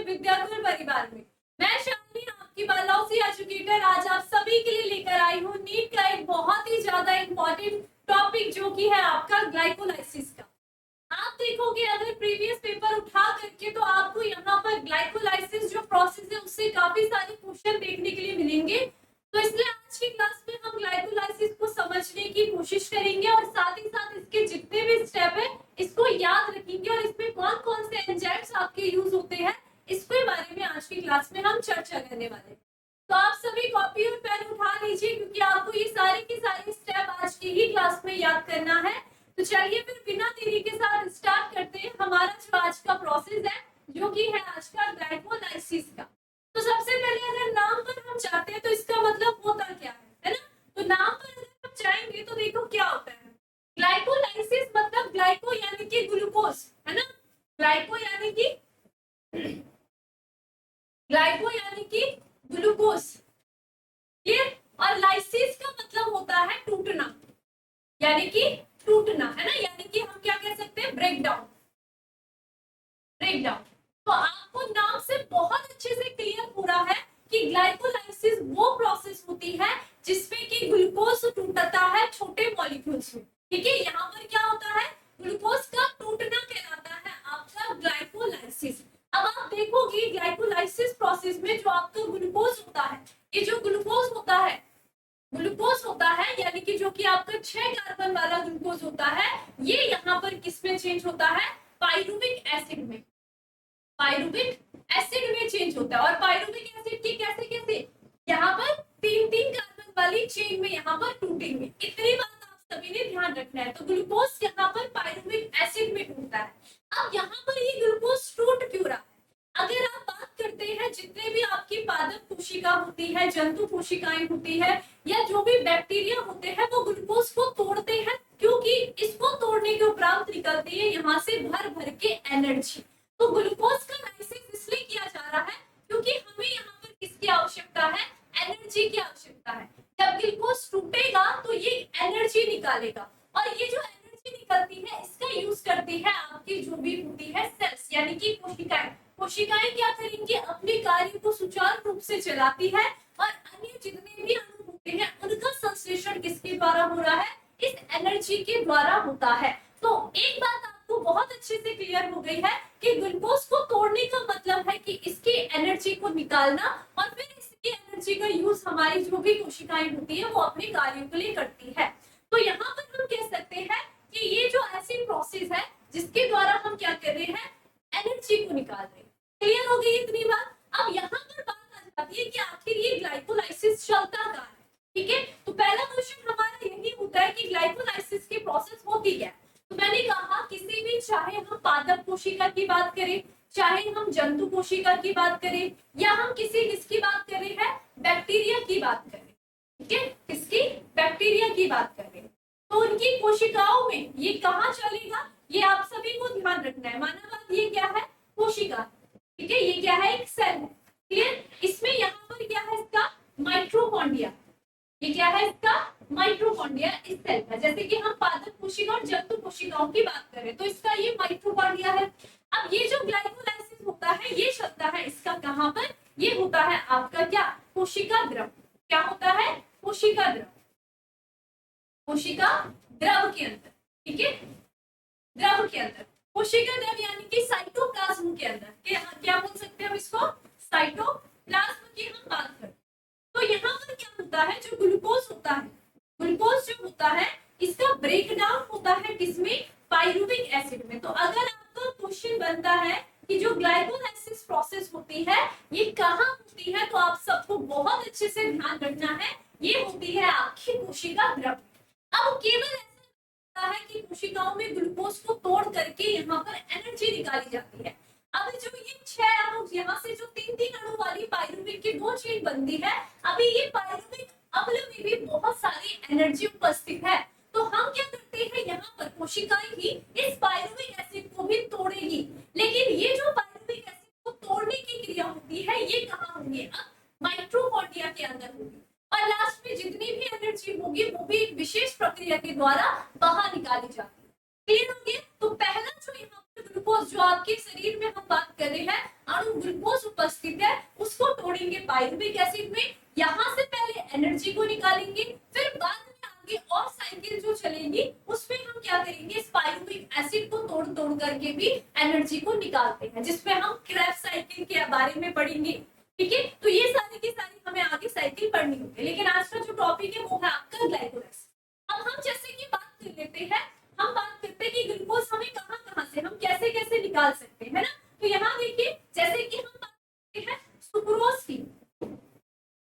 विद्याकुल परिवार में। मैं शालिनी आपकी बालाउसी एजुकेटर आज आप सभी के लिए लेकर आई हूँ नीट का एक बहुत ही ज्यादा इम्पोर्टेंट टॉपिक जो कि है आपका ग्लाइकोलाइसिस का। आप देखोगे अगर प्रीवियस पेपर उठा करके तो आपको यहाँ पर ग्लाइकोलाइसिस जो प्रोसेस है उससे काफी सारे क्वेश्चन देखने के लिए मिलेंगे। तो इसलिए आज की क्लास में हम ग्लाइकोलाइसिस को समझने की कोशिश करेंगे और साथ ही साथ इसके जितने भी स्टेप है इसको याद रखेंगे और इसमें कौन कौन से एंजाइम्स आपके यूज होते हैं इसके बारे में आज की क्लास में हम चर्चा करने वाले हैं। तो आप सभी कॉपी और पेन उठा लीजिए क्योंकि आपको ये सारे के सारे स्टेप आज की ही क्लास में याद करना है। तो चलिए फिर बिना देरी के साथ स्टार्ट करते हैं हमारा जो आज का प्रोसेस है जो कि है आज का ग्लाइकोलाइसिस का। तो सबसे पहले अगर नाम पर हम जाते हैं तो इसका मतलब होता क्या है ना। तो नाम पर अगर हम जाएंगे तो देखो क्या होता है। ग्लाइकोलाइसिस मतलब ग्लाइको यानी कि ग्लूकोज है ना। ग्लाइको यानी कि ग्लूकोज ये और लाइसिस का मतलब होता है टूटना यानी कि टूटना है ना। यानी कि हम क्या कह सकते हैं ब्रेक डाउन। तो आपको नाम से बहुत अच्छे से क्लियर हो रहा है कि ग्लाइकोलाइसिस वो प्रोसेस होती है जिसमें कि ग्लूकोज टूटता है छोटे मॉलिक्यूल्स में। ठीक है, यहाँ पर क्या होता है ग्लूकोज का टूटना कहलाता है आपका ग्लाइकोलाइसिस। अब आप देखोगे ग्लाइकोलाइसिस प्रोसेस में जो आपका ग्लूकोज होता है, ये जो ग्लूकोज होता है यानी कि जो कि आपका 6 कार्बन वाला ग्लूकोज होता है ये यहाँ पर किस में चेंज होता है पाइरुविक एसिड में। चेंज होता है और पाइरुविक एसिड की कैसे यहाँ पर 3 कार्बन वाली चेन में यहाँ पर टूटेंगे। इतनी बात आप सभी ने ध्यान रखना है। तो ग्लूकोज यहाँ पर पाइरुविक एसिड में टूटता है। अब यहाँ पर ये ग्लूकोज टूट क्यों रहा है। अगर आप बात करते हैं जितने भी आपकी पादप कोशिका होती है, जंतु कोशिकाएं होती है या जो भी बैक्टीरिया होते हैं वो ग्लूकोज को तोड़ते हैं क्योंकि इसको तोड़ने के उपरांत निकलती है यहाँ से भर भर के एनर्जी। तो ग्लूकोज का लाइसिस इसलिए किया जा रहा है क्योंकि हमें यहाँ पर किसकी आवश्यकता है एनर्जी की आवश्यकता है। जब ग्लूकोज टूटेगा तो ये एनर्जी निकालेगा और ये जो एनर्जी निकलती है इसका यूज करती है आपकी जो भी होती है सेल्स यानी कि कोशिकाएं क्या करेंगी अपने कार्य को सुचारू रूप से चलाती है और अन्य जितने भी अणु होते हैं उनका संश्लेषण किसके द्वारा हो रहा है इस एनर्जी के द्वारा होता है। तो एक बात आपको बहुत अच्छे से क्लियर हो गई है कि ग्लूकोज को तोड़ने का मतलब है कि इसकी एनर्जी को निकालना और फिर इसकी एनर्जी का यूज हमारी जो भी कोशिकाएं होती है वो अपने कार्यों के लिए करती है। तो यहाँ पर हम कह सकते हैं कि ये जो ऐसी प्रोसेस है जिसके द्वारा हम क्या कर रहे हैं एनर्जी को निकाल रहे हैं। क्लियर हो गई इतनी बात। अब यहाँ पर बात आ जाती है कि आखिर ये ग्लाइकोलाइसिस चलता कहाँ है। ठीक है, तो पहला क्वेश्चन हमारा यही होता है कि ग्लाइकोलाइसिस की प्रोसेस होती क्या है। तो मैंने कहा किसी भी चाहे हम पादप कोशिका की बात करें चाहे हम जंतु कोशिका की बात करें या हम किसकी बात कर रहे हैं बैक्टीरिया की बात करें। ठीक है, किसकी बैक्टीरिया की बात करें तो उनकी कोशिकाओं में ये कहाँ चलेगा ये आप सभी को ध्यान रखना है। माना बात ये क्या है कोशिका। ठीक है, ये क्या है एक सेल है। क्लियर, इसमें यहाँ पर क्या है इसका माइटोकॉन्ड्रिया। ये क्या है इसका माइटोकॉन्ड्रिया इस सेल का। जैसे कि हम पादप कोशिका और जंतु कोशिकाओं की बात करें तो इसका ये माइटोकॉन्ड्रिया है। अब ये जो ग्लाइकोलाइसिस होता है ये चलता है इसका कहाँ पर ये होता है आपका क्या कोशिका द्रव। क्या होता है कोशिका द्रव के अंदर। ठीक है, द्रव के अंदर कोशिका द्रव यानी कि साइटोप्लाज्म के अंदर क्या बोल सकते हैं हम इसको साइटोप्लाज्म की हम बात करें तो यहाँ पर क्या होता है जो ग्लूकोज जो होता है इसका ब्रेक डाउन होता है किसमें पाइरुविक एसिड में। तो अगर आपका क्वेश्चन बनता है कि जो ग्लाइकोलाइसिस प्रोसेस होती है ये कहाँ होती है तो आप सबको बहुत अच्छे से ध्यान रखना है ये होती है आपकी कोशिका द्रव। अब केवल है कि कोशिकाओं में ग्लूकोज को तोड़ करके यहाँ पर एनर्जी निकाली जाती है। अब जो ये 6 अणु यहाँ से जो 3 अणु वाली पाइरुविक की 2 चेन बनती है अभी ये पाइरुविक अम्ल में भी बहुत सारी एनर्जी उपस्थित है। तो हम क्या करते हैं यहाँ पर कोशिकाएं ही इस पाइरुविक एसिड को भी तोड़ेगी लेकिन ये जो पाइरुविक एसिड को तोड़ने की क्रिया होती है ये कहाँ होंगे अब माइटोकॉन्ड्रिया के अंदर होगी और लास्ट में जितनी भी एनर्जी होगी वो भी एक विशेष प्रक्रिया के द्वारा बाहर निकाली जाती है। क्लियर हो गया। तो पहला जो यहाँ पर ग्लूकोज जो आपके शरीर में हम बात कर रहे हैं अणु ग्लूकोज उपस्थित है उसको तोड़ेंगे पायरुविक एसिड में, यहाँ से पहले एनर्जी को निकालेंगे, फिर बाद में आगे और साइकिल जो चलेगी उसमें हम क्या करेंगे, इस पायरुविक एसिड को तोड़ तोड़ करके भी एनर्जी को निकालते हैं, जिसमें हम क्रेब्स साइकिल के बारे में पढ़ेंगे। ठीक है, तो ये सारी की सारी हमें आगे साइकिल पढ़नी होगी, लेकिन आज का जो टॉपिक है वो है आपका ग्लाइकोलाइसिस। अब हम जैसे कि बात कर लेते हैं, हम बात करते हैं कि ग्लूकोज हमें कहां से, हम कैसे कैसे निकाल सकते हैं, है ना। तो यहाँ देखिए, जैसे कि हम बात करते हैं सुक्रोज की,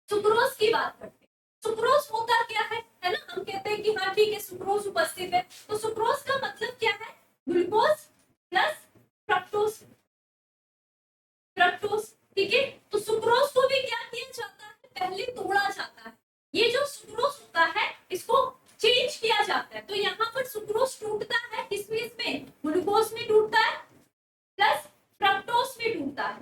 सुक्रोज की बात करते हैं। सुक्रोज होता क्या है ना, हम कहते हैं कि हाँ ठीक है सुक्रोज उपस्थित है, तो सुक्रोज का मतलब क्या है, ग्लूकोज प्लस फ्रक्टोज, फ्रक्टोज। ठीक है, तो सुक्रोज को भी क्या किया जाता है, पहले तोड़ा जाता है। ये जो सुक्रोज होता है इसको चेंज किया जाता है, तो यहाँ पर सुक्रोज टूटता है किसमें, इसमें ग्लूकोज में टूटता है प्लस फ्रक्टोज में टूटता है।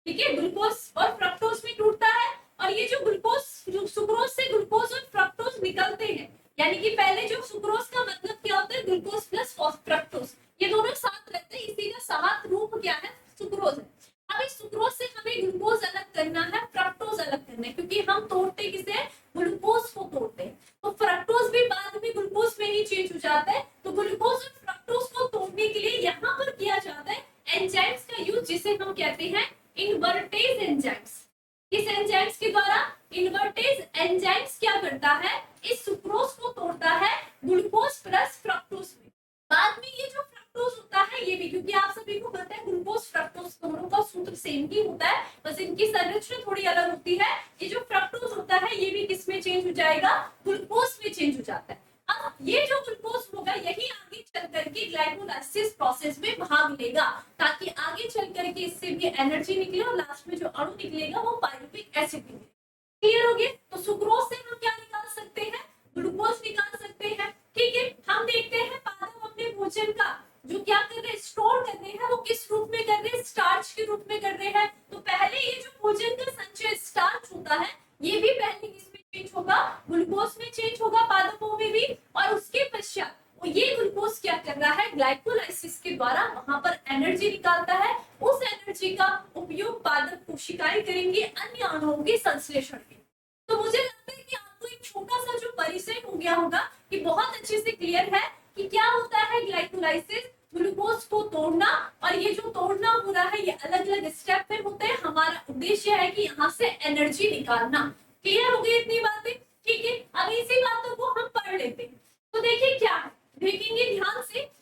ठीक है, ग्लूकोज और फ्रक्टोज में टूटता है, और ये जो ग्लूकोज, जो सुक्रोज से ग्लूकोज और फ्रक्टोज निकलते हैं, यानी कि पहले जो सुक्रोज का मतलब क्या होता है, ग्लूकोज प्लस फ्रक्टोज, ये दोनों साथ रहते हैं, इसी का सात रूप क्या है, सुक्रोज है। अब इस सुक्रोज से हमें ग्लूकोज अलग करना है, फ्रक्टोज अलग करना है, क्योंकि हम तोड़ते किसे, ग्लूकोज को तोड़ते हैं, तो फ्रक्टोज भी बाद में ग्लूकोज में ही चेंज हो जाता है। तो ग्लूकोज और फ्रक्टोज को तोड़ने के लिए यहाँ पर किया जाता है एंजाइम्स का यूज, जिसे हम कहते हैं इन्वर्टेज एंजाइम्स। इस एंजाइम्स के द्वारा, इन्वर्टेज एंजाइम्स क्या करता है, इस सुक्रोज को तोड़ता है ग्लूकोज प्लस फ्रक्टोज में। बाद में ये जो फ्रक्टोज होता है, ये भी, क्योंकि आप सभी को पता है ग्लूकोज फ्रक्टोज दोनों का सूत्र सेम ही होता है, बस इनकी संरचना थोड़ी अलग होती है। ये जो फ्रक्टोज होता है ये भी किस में चेंज हो जाएगा, ग्लूकोज में चेंज हो जाता है। अब ये जो ग्लूकोज होगा यही आगे चल करके ग्लाइकोलाइसिस प्रोसेस में भाग लेगा, ताकि आगे चल करके इससे भी एनर्जी निकले और लास्ट में जो अणु निकलेगा वो पायरुविक एसिड निकलेगा। क्लियर हो गया। तो सुक्रोज से हम क्या निकाल सकते हैं, ग्लूकोज निकाल सकते हैं। ठीक है, हम देखते हैं पादप अपने भोजन का जो क्या कर रहे हैं, स्टोर कर रहे हैं, वो किस रूप में कर रहे हैं, स्टार्च के रूप में कर रहे हैं। तो पहले ये जो भोजन का संचय स्टार्च होता है ये भी पहले किसमें चेंज होगा, ग्लूकोज में चेंज होगा पादपों में भी, और उसके पश्चात ये ग्लूकोज क्या कर रहा है, ग्लाइकोलाइसिस के द्वारा वहां पर एनर्जी निकालता है। उस एनर्जी का उपयोग पादप कोशिकाएं करेंगे अन्य अणुओं के संश्लेषण के। तो मुझे लगता है कि आपको एक छोटा सा जो परिचय हो गया होगा कि बहुत अच्छे से क्लियर है कि क्या होता है ग्लाइकोलाइसिस, ग्लूकोज को तोड़ना, और ये जो तोड़ना हो रहा है ये अलग अलग स्टेप में होते हैं। हमारा उद्देश्य है कि यहाँ से एनर्जी निकालना। क्लियर हो गई इतनी बातें। ठीक है, अब इसी बातों को हम पढ़ लेते हैं। तो देखिए क्या है, देखेंगे ध्यान से।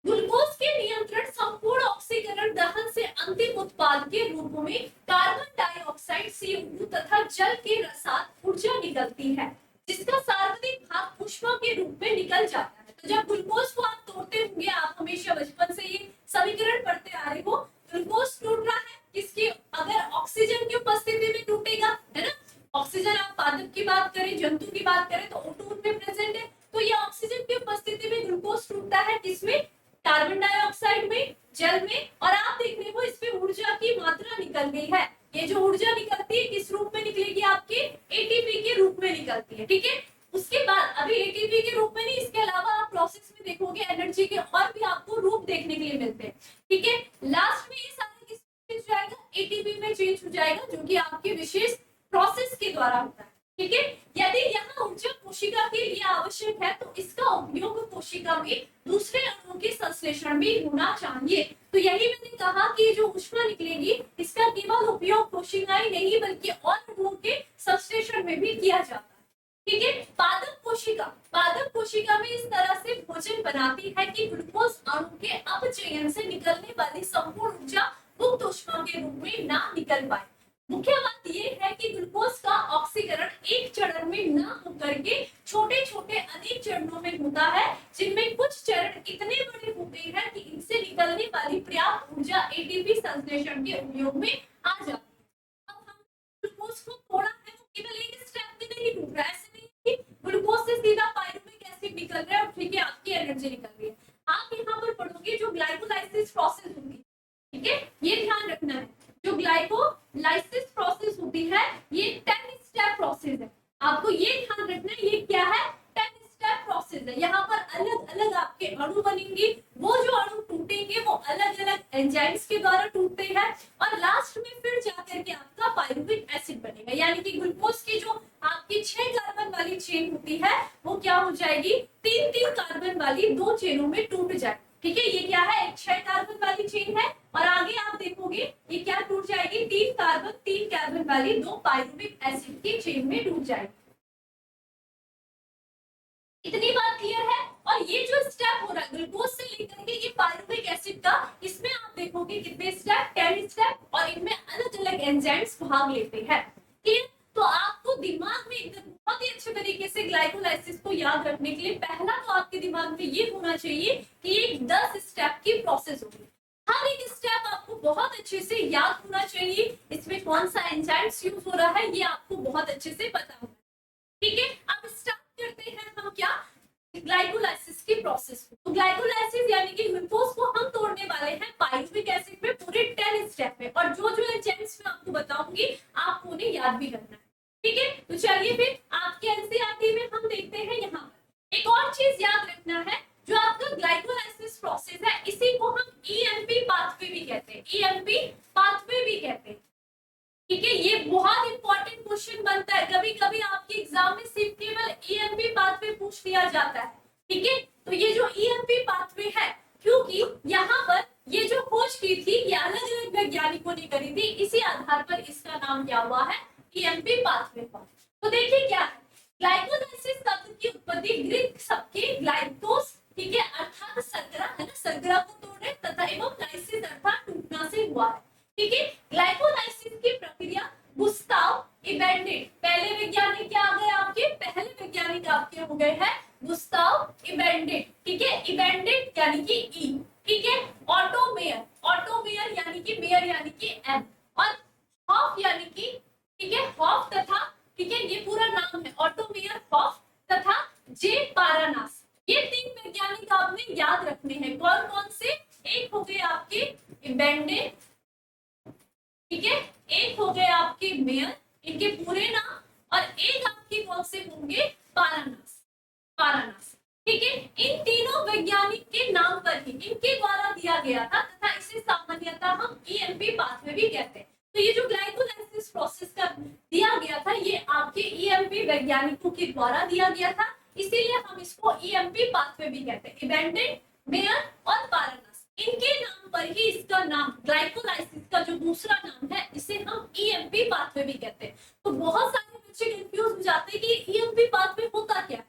ग्लूकोज के नियंत्रण संपूर्ण ऑक्सीकरण दहन से अंतिम उत्पाद के रूप में कार्बन डाइऑक्साइड, CO2 तथा जल के रसात ऊर्जा निकलती है, जिसका सार्वत्रिक भाग ऊष्मा के रूप में निकल जाता है। तो जब ग्लूकोज को आप तोड़ते होंगे, आप हमेशा बचपन से ये समीकरण पढ़ते आ रहे हो, ग्लूकोज टूट रहा है किसकी, अगर ऑक्सीजन की उपस्थिति में टूटेगा, है ना। ऑक्सीजन, आप पादप की बात करें, जंतु की बात करें तो O2 में प्रेजेंट है, तो ये ऑक्सीजन की उपस्थिति में ग्लूकोज टूटता है किसमें, कार्बन डाइऑक्साइड में, जल में, और आप देख रहे हो इसमें ऊर्जा की मात्रा निकल गई है। ये जो ऊर्जा निकलती है किस रूप में निकलेगी, आपके एटीपी के रूप में निकलती है। ठीक है, उसके बाद अभी एटीपी के रूप में नहीं, इसके अलावा आप प्रोसेस में देखोगे एनर्जी के और भी आपको रूप देखने के लिए मिलते हैं। ठीक है, लास्ट में ये सारा किस में चेंज हो जाएगा, एटीपी में चेंज हो जाएगा, जो कि आपके विशेष प्रोसेस के द्वारा होता है। ठीक है, यदि यहाँ ऊर्जा कोशिका के लिए आवश्यक है तो इसका उपयोग कोशिका में दूसरे अणुओं के संश्लेषण भी होना चाहिए। तो यही मैंने कहा कि जो ऊष्मा निकलेगी इसका केवल उपयोग कोशिकाएं नहीं बल्कि और अणुओं के संश्लेषण में भी किया जाता है। ठीक है, पादप कोशिका में इस तरह से भोजन बनाती है कि ग्लूकोज अणु के अपचयन से निकलने वाली संपूर्ण ऊर्जा मुक्त ऊष्मा के रूप में ना निकल पाए। मुख्य बात यह है कि ग्लूकोज का ऑक्सीकरण एक चरण में न होकर के छोटे छोटे अनेक चरणों में होता है, जिनमें कुछ चरण इतने बड़े होते हैं कि इनसे निकलने वाली पर्याप्त ऊर्जा एटीपी संश्लेषण के उपयोग में आ जाती है। अब हम ग्लूकोज को तोड़ा है, वो केवल एक स्टेप में नहीं टूट रहा है, ऐसे नहीं कि ग्लूकोज से सीधा पायरुविक एसिड निकल रहा है और ठीक है आपकी एनर्जी निकल रही है। आप यहाँ पर पढ़ोगे जो ग्लाइकोलाइसिस प्रोसेस होगी, ठीक है, ये ध्यान रखना है, जो ग्लाइकोलाइसिस प्रोसेस होती है ये 10 स्टेप प्रोसेस है। आपको ये ध्यान रखना है ये क्या है, 10 स्टेप प्रोसेस है। यहाँ पर अलग अलग आपके अणु बनेंगे, वो जो अणु टूटेंगे वो अलग अलग एंजाइम्स के द्वारा टूटते हैं और लास्ट में फिर जाकर के आपका पायरुविक एसिड बनेगा, यानी कि ग्लूकोज की जो आपकी 6 कार्बन वाली चेन होती है वो क्या हो जाएगी, 3-3 कार्बन वाली 2 चेनों में टूट जाएगी। ठीक है, ये क्या है, एक 6 कार्बन वाली चेन है और आगे आप देखोगे ये क्या टूट जाएगी, 3 कार्बन वाली 2 पायरुविक एसिड की चेन में टूट जाएगी। इतनी बात क्लियर है। और ये जो स्टेप हो रहा है ग्लूकोज से लेकर के ये पायरुविक एसिड का, इसमें आप देखोगे कितने स्टेप, 10 स्टेप, और इनमें अलग अलग एंजाइम्स भाग लेते हैं। ठीक, तो आपको दिमाग में एकदम बहुत ही अच्छे तरीके से ग्लाइकोलाइसिस को याद रखने के लिए पहला तो आपके दिमाग में ये होना चाहिए कि एक 10 स्टेप की प्रोसेस होगी। हर एक स्टेप आपको बहुत अच्छे से याद होना चाहिए, इसमें कौन सा एंजाइम्स यूज हो रहा है ये आपको बहुत अच्छे से पता होगा। ठीक है, अब स्टार्ट करते हैं हम क्या, ग्लाइकोलाइसिस की प्रोसेस को। तो ग्लाइकोलाइसिस यानी कि ग्लूकोज को हम तोड़ने वाले हैं पायरुविक एसिड में पूरे 10 स्टेप में, और जो जो एंजाइम्स मैं आपको बताऊंगी आपको उन्हें याद भी करना है। ठीक है, तो चलिए फिर आपके एनसीईआरटी में हम देखते हैं। यहाँ पर एक और चीज याद रखना है, जो आपका ग्लाइकोलाइसिस प्रोसेस है इसी को हम ईएमपी पाथवे भी कहते हैं, ईएमपी पाथवे भी कहते हैं। ठीक है, ये बहुत इंपॉर्टेंट क्वेश्चन बनता है, कभी कभी आपके एग्जाम में सिर्फ केवल ईएमपी पाथवे पूछ लिया जाता है। ठीक है, तो ये जो ईएमपी पाथवे है, क्योंकि यहाँ पर ये जो खोज की थी ये अलग अलग वैज्ञानिकों ने करी थी, इसी आधार पर इसका नाम क्या हुआ है, ईएमपी पाथवे का। तो देखिए क्या है, ग्लाइकोलाइसिस तंत्र की उत्पत्ति ग्रीक शब्द के ग्लाइकोस, ठीक है, अर्थात शर्करा है ना, शर्करा को तोड़ने तथा एवं लाइसिस अर्थात टूटना से हुआ है। ठीक है, ग्लाइकोलाइसिस की प्रक्रिया गुस्ताव इबेंडेट, पहले वैज्ञानिक क्या आ गए आपके, पहले वैज्ञानिक आपके हो गए हैं गुस्ताव इबेंडेट। ठीक है, इबेंडेट यानी कि ई, ठीक है, ऑटो मेयर, ऑटो मेयर यानी कि मेयर यानी कि एम, और हॉफ यानी कि, ठीक है, हॉफ तथा, ठीक है, ये पूरा नाम है ऑटो मेयर हॉफ तथा जे पारानास। ये 3 वैज्ञानिक आपने याद रखने हैं, कौन कौन से, एक हो गए आपके इबेंडेट, ठीक है, एक हो गए आपके मेयर, इनके पूरे नाम, और एक आपके कौन से होंगे, पारानास, पारानास। ठीक है, इन तीनों वैज्ञानिक के नाम पर ही इनके द्वारा दिया गया था तथा इसे सामान्यतः हम ईएमपी पाथवे भी कहते हैं। तो ये जो ग्लाइकोलाइसिस प्रोसेस का दिया गया था ये आपके ईएमपी वैज्ञानिकों के द्वारा दिया गया था, इसीलिए हम इसको ईएमपी पाथवे भी कहते हैं। इबेंडेट, मेयर और पारानास, इनके नाम पर ही इसका नाम, ग्लाइकोलाइसिस का जो दूसरा नाम है इसे हम ईएमपी पाथवे भी कहते हैं। तो बहुत सारे बच्चे कंफ्यूज हो जाते हैं कि ईएमपी पाथवे होता क्या है,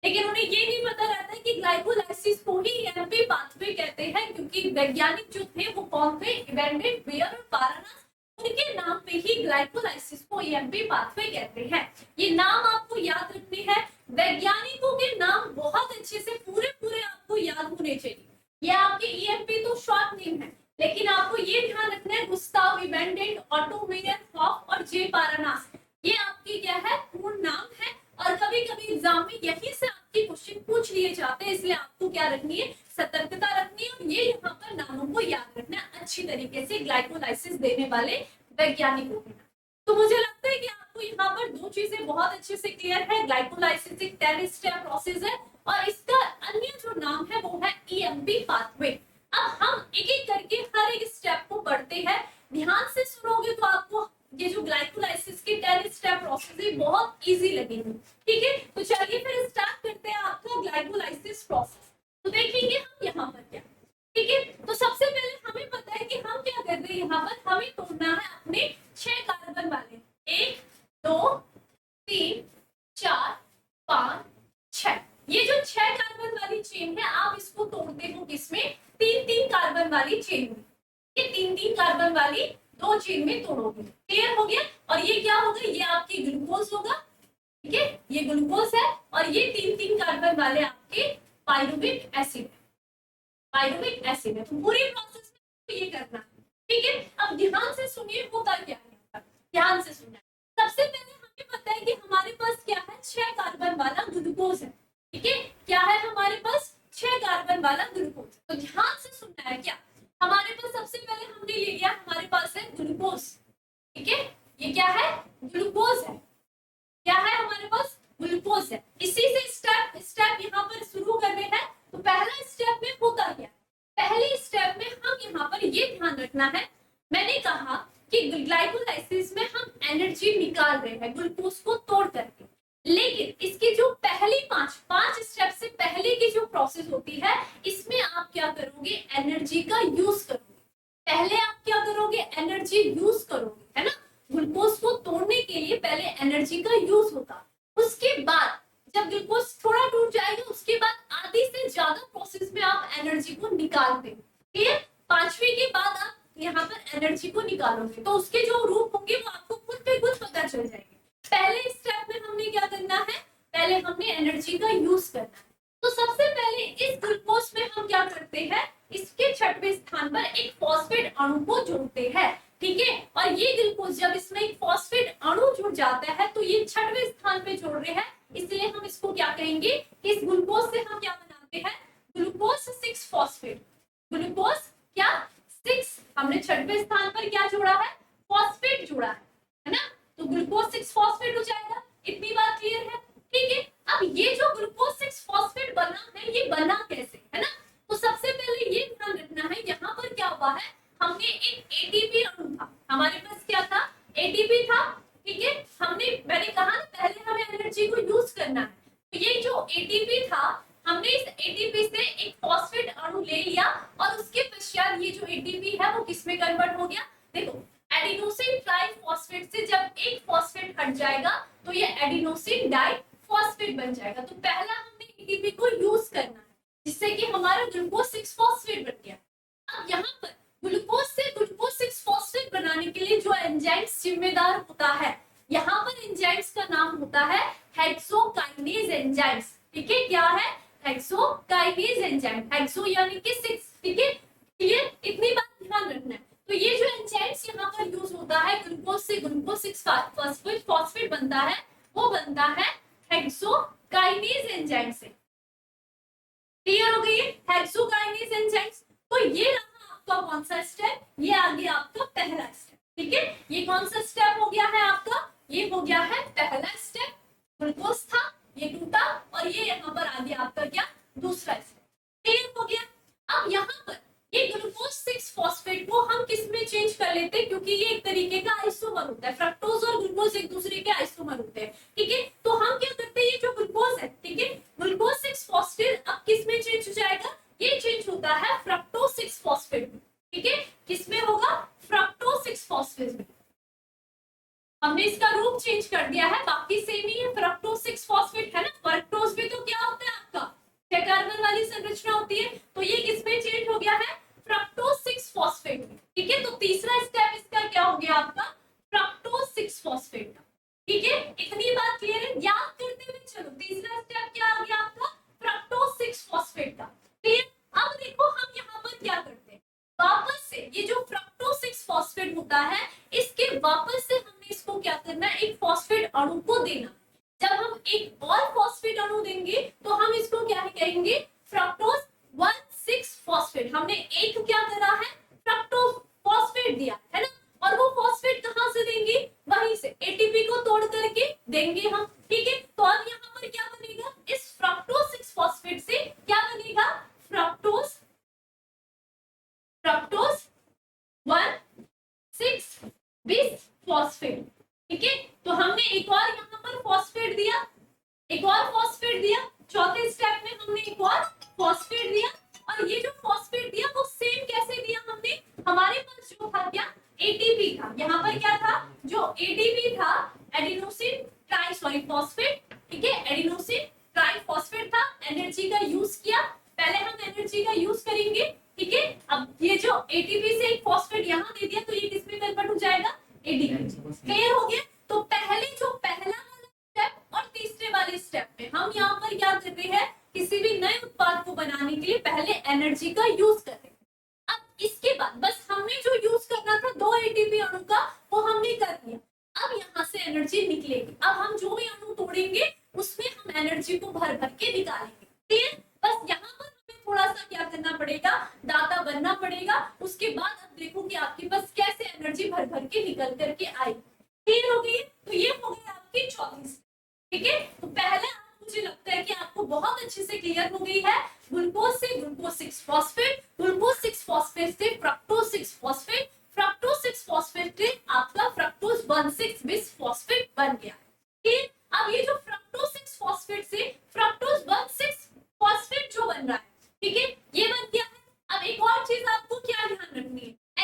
लेकिन उन्हें ये नहीं पता रहता है कि ग्लाइकोलाइसिस को ही ईएमपी पाथवे कहते हैं, क्योंकि वैज्ञानिक जो थे वो कौन थे, इबेंडेट, मेयर और पारानास, उनके नाम पे ही ग्लाइकोलाइसिस को ईएमपी पाथवे कहते हैं। ये नाम आपको याद रखने हैं, वैज्ञानिकों के नाम बहुत अच्छे से पूरे पूरे आपको याद होने चाहिए। ये आपके ईएमपी तो शॉर्ट नेम है, लेकिन आपको ये ध्यान रखना है गुस्ताव इबेंडेट, ऑटो मेयर हॉफ और जे पारानास, ये आपकी क्या है, पूर्ण नाम है, और कभी कभी एग्जाम में यही से आपके क्वेश्चन पूछ लिए जाते हैं, इसलिए आपको क्या रखनी है, सतर्कता रखनी है, और ये यहाँ पर नामों को याद रखना है अच्छी तरीके से ग्लाइकोलाइसिस देने वाले वैज्ञानिकों के। तो मुझे लगता है कि आपको यहाँ पर 2 चीजें बहुत अच्छे से क्लियर है, ग्लाइकोलाइसिस एक 10 स्टेप प्रोसेस है और इसका अन्य जो नाम है वो है ईएमपी पाथवे। अब हम एक एक करके हर एक स्टेप को पढ़ते हैं, ध्यान से सुनोगे तो आपको ये जो ग्लाइकोलाइसिस की 10 स्टेप प्रोसेस है बहुत इजी लगेगी। ठीक है, तो चलिए फिर स्टार्ट करते हैं आपका ग्लाइकोलाइसिस प्रोसेस। तो देखेंगे हम यहाँ पर क्या, ठीक है, तो सबसे पहले हमें पता है कि हम क्या कर रहे हैं, यहाँ पर हमें तोड़ना है अपने 6 कार्बन वाले, 1 2 3 4 5 6, ये जो 6 कार्बन वाली चेन है आप इसको तोड़ते हो किसमें, 3-3 कार्बन वाली चेन में, ये 3-3 कार्बन वाली 2 चेन में तोड़ोगे। क्लियर हो गया, और ये क्या होगा, ये आपकी ग्लूकोज होगा, ठीक है, ये ग्लूकोज है, और ये 3-3 कार्बन वाले आपके पायरुविक एसिड, पायरुविक एसिड है। तो पूरी प्रोसेस में ये करना है। ठीक है, अब ध्यान से सुनिए होता क्या है, ध्यान से सुनना। सबसे पहले हमें पता है कि हमारे पास क्या है, 6 कार्बन वाला ग्लूकोज है। ठीक है, क्या है हमारे पास, 6 कार्बन वाला ग्लूकोज। तो ध्यान से सुनना है, क्या हमारे पास सबसे पहले हमने ले लिया, हमारे पास है ग्लूकोज। ठीक है, ये क्या है, ग्लूकोज है, क्या है हमारे पास, ग्लूकोज है। इसी से स्टेप यहाँ पर शुरू कर रहे हैं। तो पहला स्टेप में होता क्या, पहले स्टेप में हम आपको ये ध्यान रखना है, मैंने कहा कि ग्लाइकोलाइसिस में हम एनर्जी निकाल रहे हैं ग्लूकोज को तोड़ करके, लेकिन इसकी जो पहली पांच स्टेप से पहले की जो प्रोसेस होती है, इसमें आप क्या करोगे, एनर्जी का यूज करोगे। पहले आप क्या करोगे, एनर्जी यूज करोगे, है ना। ग्लूकोज को तोड़ने के लिए पहले एनर्जी का यूज होगा, उसके बाद जब ग्लूकोज थोड़ा टूट जाएगा, उसके बाद आधी से ज्यादा प्रोसेस में आप एनर्जी को निकालते हो। ठीक है, पांचवी के बाद आप यहाँ पर एनर्जी को निकालोगे, तो उसके जो रूप होंगे वो आपको खुद पे खुद पता चल जाएंगे। पहले स्टेप में हमने क्या करना है, पहले हमने एनर्जी का यूज करना है। तो सबसे पहले इस ग्लूकोज में हम क्या करते हैं, इसके छठवें स्थान पर एक फॉस्फेट अणु को जोड़ते हैं। ठीक है, और ये ग्लूकोज जब इसमें एक फॉस्फेट अणु जुड़ जाता है तो ये छठवें स्थान पे जोड़ रहे हैं, इसलिए हम इसको क्या कहेंगे, इस ग्लूकोज से हम क्या बनाते हैं, ग्लूकोज 6 फॉस्फेट। ग्लूकोज क्या 6, हमने छठवें स्थान पर क्या जोड़ा है, फॉस्फेट जोड़ा है ना। तो ग्लूकोज 6 फॉस्फेट हो जाएगा, इतनी बात क्लियर है। ठीक है, अब ये जो ग्लूकोज 6 फॉस्फेट बना है, ये बना कैसे, है ना। तो सबसे पहले ये ध्यान रखना है, यहाँ पर क्या हुआ है, हमने एक एटीपी अणु था, हमारे पास क्या था, एटीपी था। ठीक है, मैंने कहा ना पहले हमें एनर्जी को यूज करना है, तो ये जो एटीपी था, हमने इस एटीपी से एक फॉस्फेट अणु ले लिया और उसके पश्चात ये जो एटीपी है वो किसमें कन्वर्ट हो गया, देखो एडिनोसिन ट्राइफॉस्फेट से जब एक फॉस्फेट हट जाएगा तो ये एडिनोसिन डाइफॉस्फेट बन जाएगा। तो पहला हमने एटीपी को यूज करना है, जिससे कि हमारा ग्लूकोज 6 फॉस्फेट बन गया। अब यहाँ पर ग्लूकोज से ग्लूकोज 6 फॉस्फेट बनाने के लिए जो एंजाइम्स जिम्मेदार होता है, यहाँ पर एंजाइम्स का नाम होता है हेक्सोकाइनेज एंजाइम्स। ठीक है, क्या है, हेक्सोकाइनेज एंजाइम, हेक्सो यानी कि 6। ठीक है, क्लियर, इतनी बात ध्यान रखना है। तो ये जो एंजाइम्स यहाँ पर यूज होता है, ग्लूकोज से ग्लूकोज 6 फॉस्फेट बनता है, वो बनता है हेक्सोकाइनेज एंजाइम से। क्लियर हो गई है, हेक्सोकाइनेज एंजाइम्स। तो ये रहा आपका कौन सा स्टेप, ये आ गया आपका पहला स्टेप। ठीक है, ये कौन सा स्टेप हो गया है आपका, ये हो गया है पहला स्टेप। ग्लूकोज था, ये टूटा, और ये यहाँ पर आ गया आपका क्या, दूसरा स्टेप। क्लियर हो गया। अब यहाँ पर ये ग्लूकोज 6 फॉस्फेट को हम किस में चेंज कर लेते हैं, क्योंकि ये एक तरीके का आइसोमर होता है, फ्रक्टोज और ग्लूकोज एक दूसरे के आइसोमर होते हैं। ठीक है, तो हम क्या करते हैं, ये जो ग्लूकोज है, ठीक है, ग्लूकोज 6 फॉस्फेट अब किस में चेंज हो जाएगा, ये चेंज होता है फ्रक्टोज 6 फॉस्फेट में। ठीक है, किसमें होगा, फ्रक्टोज 6 फॉस्फेट में। हमने इसका रूप चेंज कर दिया है, बाकी सेम ही है, फ्रक्टोज 6 फॉस्फेट है ना। फ्रक्टोज में तो क्या होता है आपका 6 कार्बन वाली संरचना होती है, तो ये किसमें चेंज हो गया है, फ्रक्टोज 6 फॉस्फेट में। ठीक है, तो तीसरा स्टेप इसका क्या हो गया आपका, फ्रक्टोज 6 फॉस्फेट का। ठीक है, इतनी बात क्लियर है, याद करते हुए चलो, तीसरा स्टेप क्या आ गया आपका, फ्रक्टोज 6 फॉस्फेट का। क्लियर, अब देखो हम यहाँ पर क्या करते हैं, वापस से ये जो फ्रक्टोज 6 फॉस्फेट होता है, इसके वापस से हमने इसको क्या करना है, एक फॉस्फेट अणु को देना। जब हम एक और फॉस्फेट अणु देंगे तो हम इसको क्या कहेंगे, फ्रक्टोज 1,6 फॉस्फेट। हमने एक क्या करा है, फ्रक्टोज फॉस्फेट दिया है ना, और वो फॉस्फेट कहां से देंगे, वहीं से एटीपी को तोड़ करके देंगे हम। ठीक है, तो अब यहाँ पर क्या बनेगा, इस फ्रक्टोज 6 फॉस्फेट से क्या बनेगा, फ्रक्टोज 1,6 बिस फॉस्फेट। ठीक है, तो हमने एक और यहाँ पर फॉस्फेट दिया, एक और फॉस्फेट दिया, चौथे स्टेप में हमने एक और फॉस्फेट दिया, और ये जो फॉस्फेट दिया वो सेम कैसे दिया हमने, हमारे पास जो था क्या, एटीपी था, यहाँ पर क्या था, जो एटीपी था एडिनोसिन ट्राइफॉस्फेट। ठीक है, एडिनोसिन ट्राइफॉस्फेट था, एनर्जी का यूज किया, पहले हम एनर्जी का यूज करेंगे। ठीक है, अब ये जो एटीपी से एक फॉस्फेट यहाँ दे दिया, तो ये किसमें कन्वर्ट हो जाएगा, एटीपी। क्लियर हो गया। तो पहले जो पहला वाला स्टेप और तीसरे वाले स्टेप में हम यहाँ पर क्या कर रहे हैं, किसी भी नए उत्पाद को बनाने के लिए पहले एनर्जी का यूज कर रहे हैं। अब इसके बाद बस हमने जो यूज करना था 2 एटीपी अणु का, वो हमने कर लिया। अब यहाँ से एनर्जी निकलेगी, अब हम जो भी अणु तोड़ेंगे उसमें हम एनर्जी को भर भर के निकालेंगे। ठीक, बस यहाँ पर हमें थोड़ा सा क्या करना पड़ेगा, दाता बनना पड़ेगा। उसके बाद अब देखो कि आपके पास कैसे एनर्जी भर भर के निकल करके आएगी। क्लियर हो गई, तो ये हो गई आपकी चौथी। ठीक है, तो पहले मुझे लगता है कि आपको बहुत अच्छे से क्लियर हो गई है, ग्लूकोज से ग्लूकोज 6 फॉस्फेट, ग्लूकोज 6 फॉस्फेट से फ्रक्टोज 6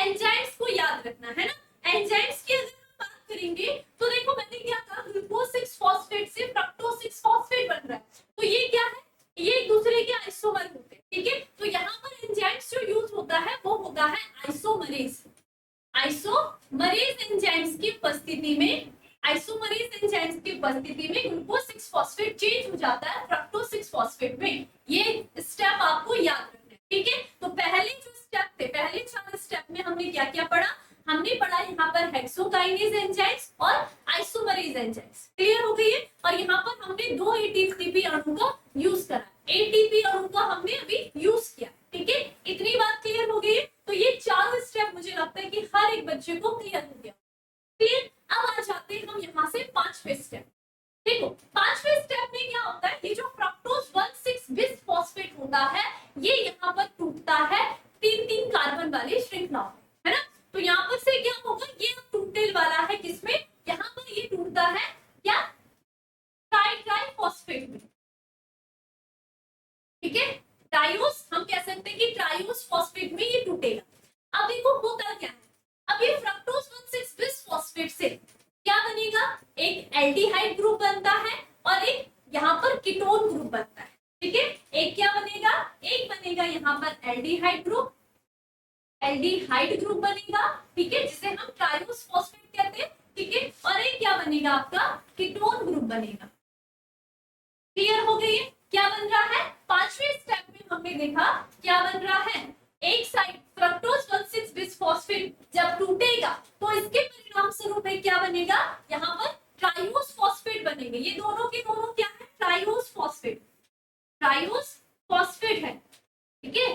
एंजाइम्स को याद रखना है ना। एंजाइम्स की अगर हम बात करेंगे तो देखो मैंने क्या कहा, ग्लूकोज 6 फॉस्फेट से फ्रक्टोज 6 फॉस्फेट बन रहा है, तो ये क्या है, ये एक दूसरे के आइसोमर होते हैं, ठीक है। तो यहाँ पर एंजाइम्स जो यूज होता है वो होता है आइसोमरेज। आइसोमरेज एंजाइम्स की उपस्थिति में, आइसोमरेज एंजाइम्स की उपस्थिति में ग्लूकोज 6 फॉस्फेट चेंज हो जाता है फ्रक्टोज 6 फॉस्फेट में। ये स्टेप आपको याद रखना है, ठीक है। तो पहले जो स्टेप थे, पहले 4 स्टेप में हमने क्या क्या पढ़ा, हमने पढ़ा यहाँ पर हेक्सोकाइनेज एंजाइम्स और आइसोमरेज एंजाइम्स, क्लियर हो गई है। और यहाँ पर हमने 2 एटीपी अणु का यूज करा, एटीपी अणु का हमने अभी यूज किया, ठीक है। इतनी बात क्लियर हो गई है। तो ये 4 स्टेप मुझे लगता है कि हर एक बच्चे को क्लियर हो गया, क्लियर। अब आ जाते हैं हम यहाँ से 5वें स्टेप। देखो 5वें स्टेप में क्या होता है, ये जो फ्रक्टोज 1,6 बिस फॉस्फेट होता है ये यहाँ पर टूटता है 3-3 कार्बन वाली श्रृंखला में, है ना। तो यहाँ पर से क्या होगा, ये टूटने वाला है किसमें, यहाँ पर ये टूटता है क्या, ट्राई फॉस्फेट में, ठीक है। ट्राइओस हम कह सकते हैं कि ट्राइओस फॉस्फेट में ये टूटेगा। अब देखो होता क्या है, अब ये फ्रक्टोज 1,6 बिस फॉस्फेट से क्या बनेगा, एक एल्डिहाइड ग्रुप बनता है और एक यहाँ पर कीटोन ग्रुप बनता है, ठीक है। एक क्या बनेगा, एक बनेगा यहाँ पर एल्डिहाइड ग्रुप, एल्डिहाइड ग्रुप बनेगा, ठीक है, जिसे हम ट्राइओस फॉस्फेट कहते हैं, ठीक है। और एक क्या बनेगा आपका, कीटोन ग्रुप बनेगा, क्लियर हो गई है। क्या बन रहा है, 5वें स्टेप में हमने देखा क्या बन रहा है, एक साइड फ्रक्टोज 1,6 बिस फॉस्फेट जब टूटेगा तो इसके परिणाम स्वरूप क्या बनेगा, यहाँ पर ट्राइओस फॉस्फेट बनेंगे। ये दोनों के दोनों क्या है, ट्राइओस फॉस्फेट, ट्राइओस फॉस्फेट है, ठीक है।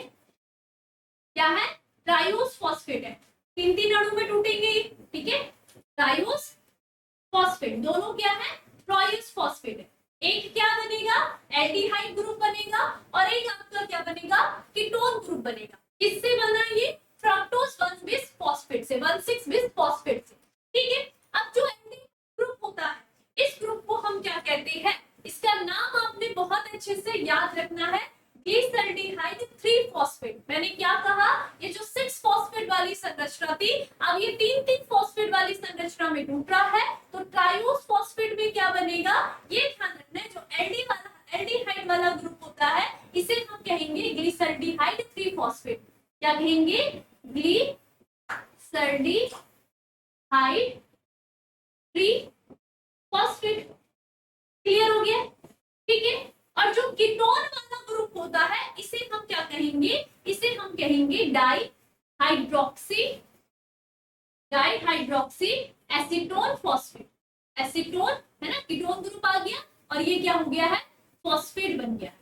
क्या है, ट्राइओस फॉस्फेट है, 3-3 अणु में टूटेंगे, ठीक है। ट्राइओस फॉस्फेट दोनों क्या है, ट्राइओस फॉस्फेट है। एक क्या बनेगा, एल्डिहाइड ग्रुप बनेगा और एक आपका क्या बनेगा, कीटोन ग्रुप बनेगा। किससे बना ये, फ्रक्टोज 1 बिस फॉस्फेट से, 1,6 बिस फॉस्फेट से, ठीक है। अब जो एल्डिहाइड ग्रुप होता है इस ग्रुप को हम क्या कहते हैं, इसका नाम आपने बहुत अच्छे से याद रखना है, ग्लिसरॉल्डिहाइड 3 फॉस्फेट। मैंने क्या कहा, ये जो 6 फॉस्फेट वाली संरचना थी अब ये 3-3 फॉस्फेट वाली संरचना में टूट रहा है, तो ट्राइओस फॉस्फेट में क्या बनेगा, ये ध्यान रखना है। जो एल्डिहाइड वाला ग्रुप होता है इसे हम कहेंगे ग्लिसरॉल्डिहाइड 3 फॉस्फेट। क्या कहेंगे, ग्लिसरॉल्डिहाइड 3 फॉस्फेट, क्लियर हो गया, ठीक है। और जो कीटोन वाला ग्रुप होता है इसे हम क्या कहेंगे, इसे हम कहेंगे डाइहाइड्रोक्सी एसीटोन फॉस्फेट। एसीटोन है ना, कीटोन ग्रुप आ गया और ये क्या हो गया है, फॉस्फेट बन गया,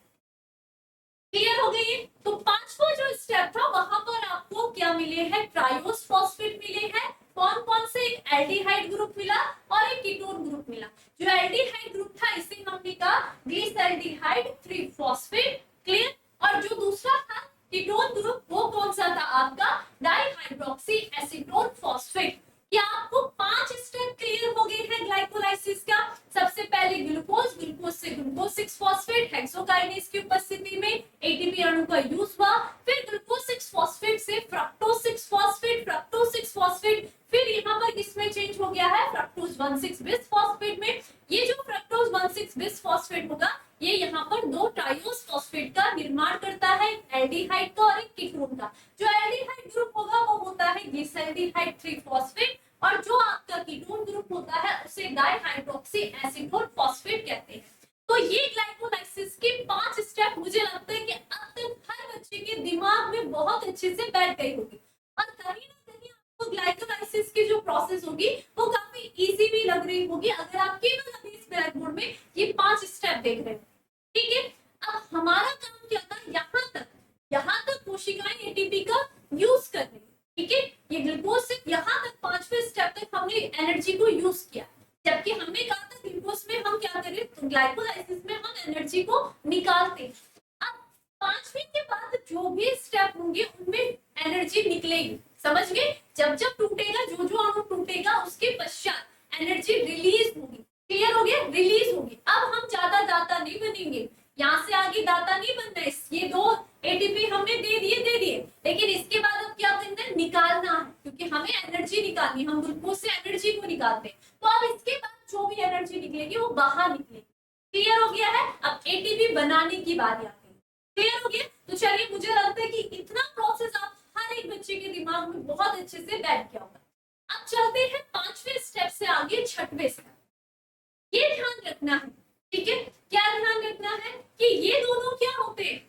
क्लियर हो गई है। तो 5वां जो स्टेप था वहां पर आपको क्या मिले हैं, ट्राइओस फॉस्फेट मिले हैं। कौन कौन से, एक एल्डिहाइड ग्रुप मिला और एक कीटोन ग्रुप मिला। जो एल्डिहाइड ग्रुप था इसे हमने कहा ग्लिसरॉल्डिहाइड 3 फॉस्फेट, क्लियर। और जो दूसरा था कीटोन ग्रुप वो कौन सा था आपका, डाइहाइड्रोक्सी एसीटोन फॉस्फेट। क्या आपको 5 स्टेप क्लियर हो गए हैं ग्लाइकोलाइसिस का। सबसे पहले ग्लूकोज से ग्लूकोज 6 फॉस्फेट, हेक्सोकाइनेज की उपस्थिति में एटीपी अणु का यूज हुआ। फिर ग्लूकोज 6 फॉस्फेट से फ्रक्टोज 6 फॉस्फेट, फिर यहाँ पर किसमें चेंज हो गया है, फ्रक्टोज 1,6 बिस फॉस्फेट में। ये जो फ्रक्टोज 1,6 बिस फॉस्फेट होगा ये यहाँ पर 2 ट्राइओस फॉस्फेट का निर्माण करता है, एल्डिहाइड का और एक कीटोन का। जो एल्डिहाइड ग्रुप होगा वो होता है ग्लिसरॉल्डिहाइड 3 फॉस्फेट और जो आपका कीटोन ग्रुप होता है उसे डाइहाइड्रोक्सी एसीटोन फॉस्फेट कहते हैं। तो ये ग्लाइकोलाइसिस के 5 स्टेप मुझे लगता है कि अब तक हर बच्चे के दिमाग में बहुत अच्छे से बैठ गई होगी और कहीं ना कहीं आपको ग्लाइकोलाइसिस की जो प्रोसेस होगी वो काफी इजी भी लग रही होगी अगर आप केवल अभी इस ब्लैक बोर्ड में ये 5 स्टेप देख रहे हो, ठीक है। अब हमारा काम क्या था, यहाँ तक कोशिकाएं एटीपी का यूज कर रही है, ठीक है। ये ग्लूकोज से यहाँ तक 5वें स्टेप तक हमने एनर्जी को यूज किया, जबकि हमने कहा था ग्लूकोज में हम क्या करें, तो ग्लाइकोलाइसिस में हम एनर्जी को निकालते हैं। अब 5वें के बाद जो भी स्टेप होंगे उनमें एनर्जी निकलेगी, समझ गए। जब टूटेगा, जो अणु टूटेगा उसके पश्चात एनर्जी रिलीज होगी, क्लियर हो गया, रिलीज होगी। अब हम ज्यादा दाता नहीं बनेंगे, यहाँ से आगे दाता नहीं बनना है। ये 2 एटीपी हमने दे दिए, लेकिन इसके बाद अब क्या करना है, निकालना है। हमें एनर्जी निकालनी, हम ग्लूकोज से एनर्जी को निकालते हैं, तो अब इसके बाद जो भी एनर्जी निकलेगी वो बाहर निकलेगी। क्लियर हो गया है? अब एटीपी बनाने की बारी आती है। क्लियर हो गया? तो चलिए, मुझे लगता है कि इतना प्रोसेस आप हर एक बच्चे के दिमाग में बहुत अच्छे से बैठ गया होगा। अब चलते हैं 5वें स्टेप से आगे 6वें स्टेप। ये ध्यान रखना है, ठीक है? क्या ध्यान रखना है कि ये दोनों क्या होते हैं,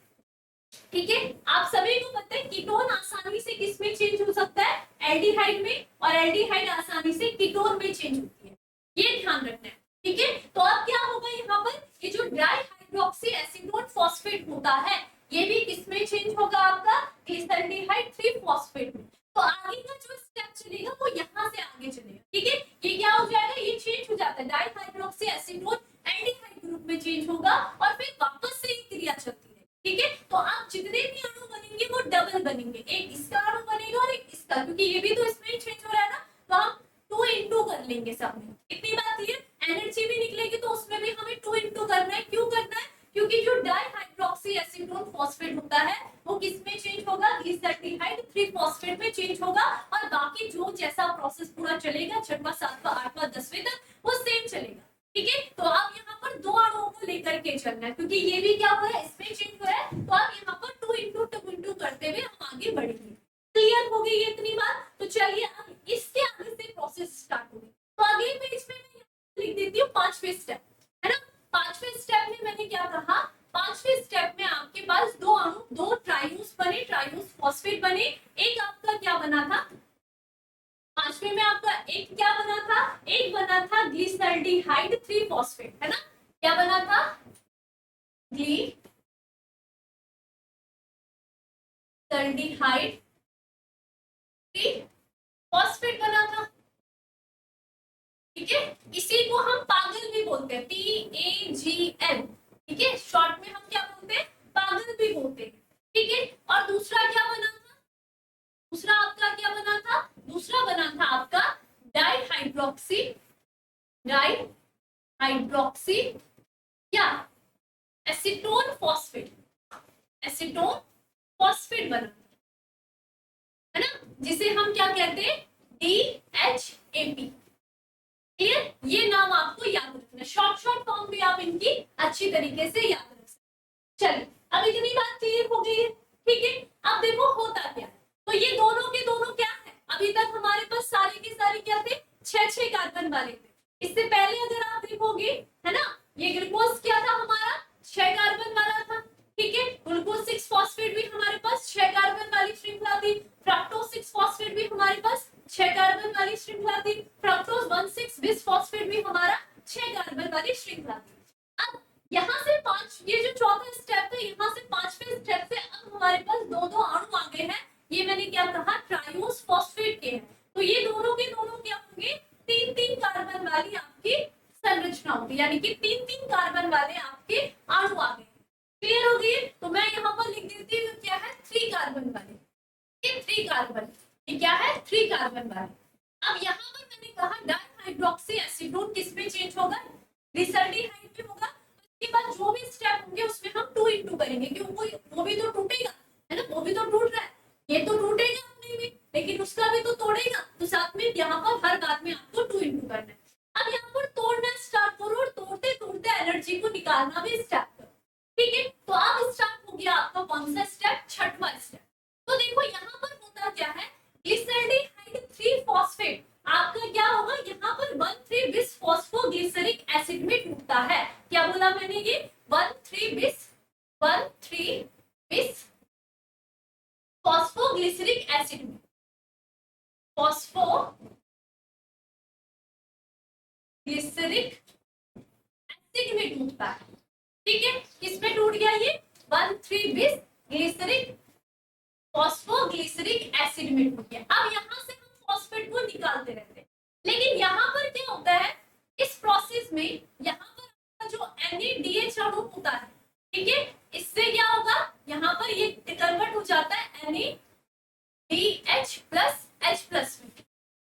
ठीक है? आप सभी को पता है कीटोन आसानी से किसमें चेंज हो सकता है, एल्डिहाइड में, और एल्डिहाइड आसानी से कीटोन में चेंज होती है, ये ध्यान रखना है, ठीक है? तो अब क्या होगा यहाँ पर, ये जो डाइहाइड्रोक्सी एसीटोन फॉस्फेट होता है ये भी किसमें चेंज होगा, आपका ग्लिसरॉल्डिहाइड 3 फॉस्फेट में। तो आगे का जो स्टेप चलेगा वो यहाँ से आगे चलेगा, ठीक है? ये क्या हो जाएगा, ये चेंज हो जाता है, डाइहाइड्रोक्सी एसीटोन एल्डिहाइड ग्रुप में चेंज होगा और फिर वापस से ये क्रिया चलती है, ठीक है? तो आप जितने भी अणु बनेंगे वो डबल बनेंगे, एक इसका अणु बनेगा और एक इसका, क्योंकि ये भी तो इसमें चेंज हो रहा है ना, तो हम 2 into कर लेंगे सब में। इतनी बात क्लियर? एनर्जी भी निकलेगी तो उसमें भी हमें 2 into करना है। क्यों करना है? क्योंकि जो डाइहाइड्रोक्सी एसीटोन फॉस्फेट होता है वो किसमें चेंज होगा, ग्लिसरॉल्डिहाइड 3 फॉस्फेट में चेंज होगा, और बाकी जो जैसा प्रोसेस पूरा चलेगा 6वां 7वां 8वां 10वें तक वो सेम चलेगा, ठीक है? तो आप यहाँ पर 2 अणुओं को लेकर के चलना है, क्योंकि ये भी क्या हुआ है, इसमें चेंज हुआ है, तो आप यहाँ पर 2 into करते हुए हम आगे बढ़ेंगे। क्लियर हो गई ये इतनी बात? तो चलिए अब इसके आगे से प्रोसेस स्टार्ट होगी। तो अगले पेज में मैं लिख देती हूँ 5वें स्टेप, है ना? 5वें स्टेप में मैंने क्या कहा, 5वें स्टेप में आपके पास 2 अणु, 2 ट्रायूस बने, ट्रायूस फॉस्फेट बने। एक आपका क्या बना था 5वें में, आपका एक क्या बना था, एक बना था ग्लिसरॉल्डिहाइड 3 फॉस्फेट, है ना? क्या बना था, ग्लिसरॉल्डिहाइड 3 फॉस्फेट बना था, ठीक है? इसी को हम पागल भी बोलते हैं, PAGL, ठीक है? शॉर्ट में हम क्या बोलते हैं, पागल भी बोलते हैं, ठीक है? और दूसरा क्या बना था, दूसरा आपका क्या बना था, दूसरा बना था आपका डाइहाइड्रोक्सी या एसीटोन फॉस्फेट, एसीटोन फॉस्फेट बना, है ना? जिसे हम क्या कहते हैं, DHAP। क्लियर? ये नाम आपको याद रखना, शॉर्ट फॉर्म भी आप इनकी अच्छी तरीके से याद रख सकते। चलिए, अब इतनी बात क्लियर हो गई है, ठीक है? अब देखो होता क्या है, तो ये दोनों के दोनों क्या है, अभी तक हमारे पास सारे के सारे क्या थे, 6 कार्बन वाले थे। इससे पहले अगर आप देखोगे, है ना, ये ग्लूकोज क्या था हमारा, 6 कार्बन वाला था, ठीक है? ग्लूकोज 6 फॉस्फेट भी हमारे पास 6 कार्बन वाली श्रृंखला थी, फ्रक्टोज 6 फॉस्फेट भी हमारे पास 6 कार्बन वाली श्रृंखला थी, फ्रक्टोज 1,6 बिस फॉस्फेट भी हमारा 6 कार्बन वाली श्रृंखला थी। अब यहाँ से 5, ये जो चौथा स्टेप है, यहाँ से 5वें स्टेप से अब हमारे पास 2 अणु आ गए हैं। ये मैंने क्या कहा, ट्रायोस फॉस्फेट के हैं, तो ये दोनों के दोनों क्या होंगे, 3-3 कार्बन वाली आपकी संरचना होगी, यानी कि 3-3 कार्बन वाले आपके अणु आ गए। क्लियर हो गई? तो मैं यहाँ पर लिख देती हूँ क्या है, 3 कार्बन वाले, ये 3 कार्बन, ये क्या है, 3 कार्बन वाले। अब यहाँ पर मैंने कहा डाइहाइड्रोक्सी एसीटोन किसमें चेंज होगा, ग्लिसरॉल्डिहाइड में होगा। इसके बाद जो भी स्टेप होंगे उसमें हम 2 into करेंगे, क्योंकि वो भी तो टूटेगा, है ना? वो भी तो टूट रहा है, ये तो टूटेगा अपने भी, लेकिन उसका भी तो तोड़ेगा, तो साथ में यहाँ पर हर बात में आपको 2 into करना है। अब यहाँ पर तोड़ना स्टार्ट करो और तोड़ते तोड़ते एनर्जी को निकालना भी स्टार्ट करो, ठीक है? तो अब स्टार्ट हो गया आपका कौन सा स्टेप, 6वां स्टेप। तो देखो यहाँ पर होता क्या है, ग्लिसरॉल्डिहाइड 3 फॉस्फेट आपका क्या होगा, यहाँ पर 1,3 बिस फॉस्फोग्लिसरिक एसिड में टूटता है। क्या बोला मैंने, ये 1,3 बिस फॉस्फोग्लिसरिक एसिड में, फॉस्फोग्लिसरिक एसिड में टूटता है, ठीक है? किसमें टूट गया ये, 1,3 बिस ग्लिसरिक फॉस्फोग्लिसरिक एसिड में टूट गया। अब यहाँ से हम फॉस्फेट को निकालते रहते हैं, लेकिन यहाँ पर क्या होता है, इस प्रोसेस में यहाँ पर जो NADH अणु होता है, ठीक है, इससे क्या होगा, यहाँ पर ये कन्वर्ट हो जाता है NADH प्लस H+ में।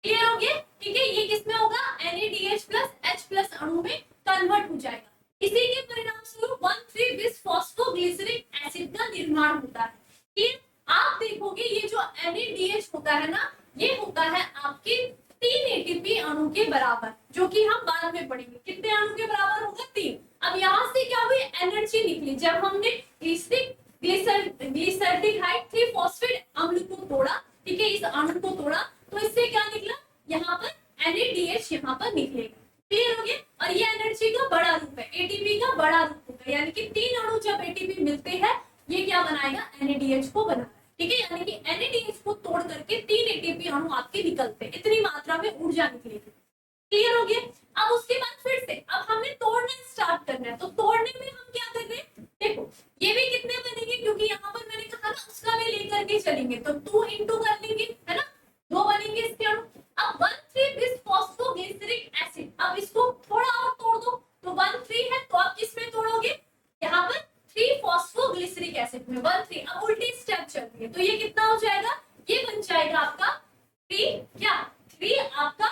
क्लियर हो गया? ठीक है, ये किसमें होगा, NADH प्लस H+ अणु में कन्वर्ट हो जाएगा। इसी के परिणाम स्वरूप 1,3 बिस फॉस्फोग्लिसरिक एसिड का निर्माण होता है। आप देखोगे ये जो NADH होता है ना, ये होता है आपके 3 एटीपी अणु के बराबर, जो कि हम बाद में पढ़ेंगे। कितने अणु के बराबर होगा? 3। अब यहाँ से क्या हुई? एनर्जी निकली। जब हमने ग्लिसरल्डिहाइड 3-फॉस्फेट अम्ल को तोड़ा, ठीक है, इस अणु को तोड़ा, तो इससे क्या निकला? यहाँ पर NADH यहाँ पर निकलेगा। क्लियर हो गया? और ये एनर्जी का बड़ा रूप है, एटीपी का बड़ा रूप होगा, यानी कि 3 अणु जब एटीपी मिलते हैं, ये क्या बनाएगा? NADH को बनाएगा। ठीक है, यानी कि NADH को तोड़ करके 3 एटीपी अणु आपके निकलते हैं, इतनी मात्रा में ऊर्जा निकलेगी। क्लियर हो गया? अब उसके बाद फिर से अब हमने तोड़ना स्टार्ट करना है, तो तोड़ने में हम क्या कर रहे हैं? देखो ये भी कितने बनेंगे, क्योंकि यहाँ पर मैंने कहा ना उसका भी लेकर के चलेंगे, तो 2 इंटू कर लेंगे, है ना, 2 बनेंगे इसके अणु। अब 1,3 बिस फॉस्फोग्लिसरिक एसिड, अब इसको थोड़ा और तोड़ दो, तो 1,3 है, तो आप किस में तोड़ोगे? यहाँ पर 3 फॉस्फोग्लिसरिक एसिड में 1,3। अब उल्टी स्टेप चल रही है, तो ये कितना हो जाएगा? ये बन जाएगा आपका 3 क्या? 3 आपका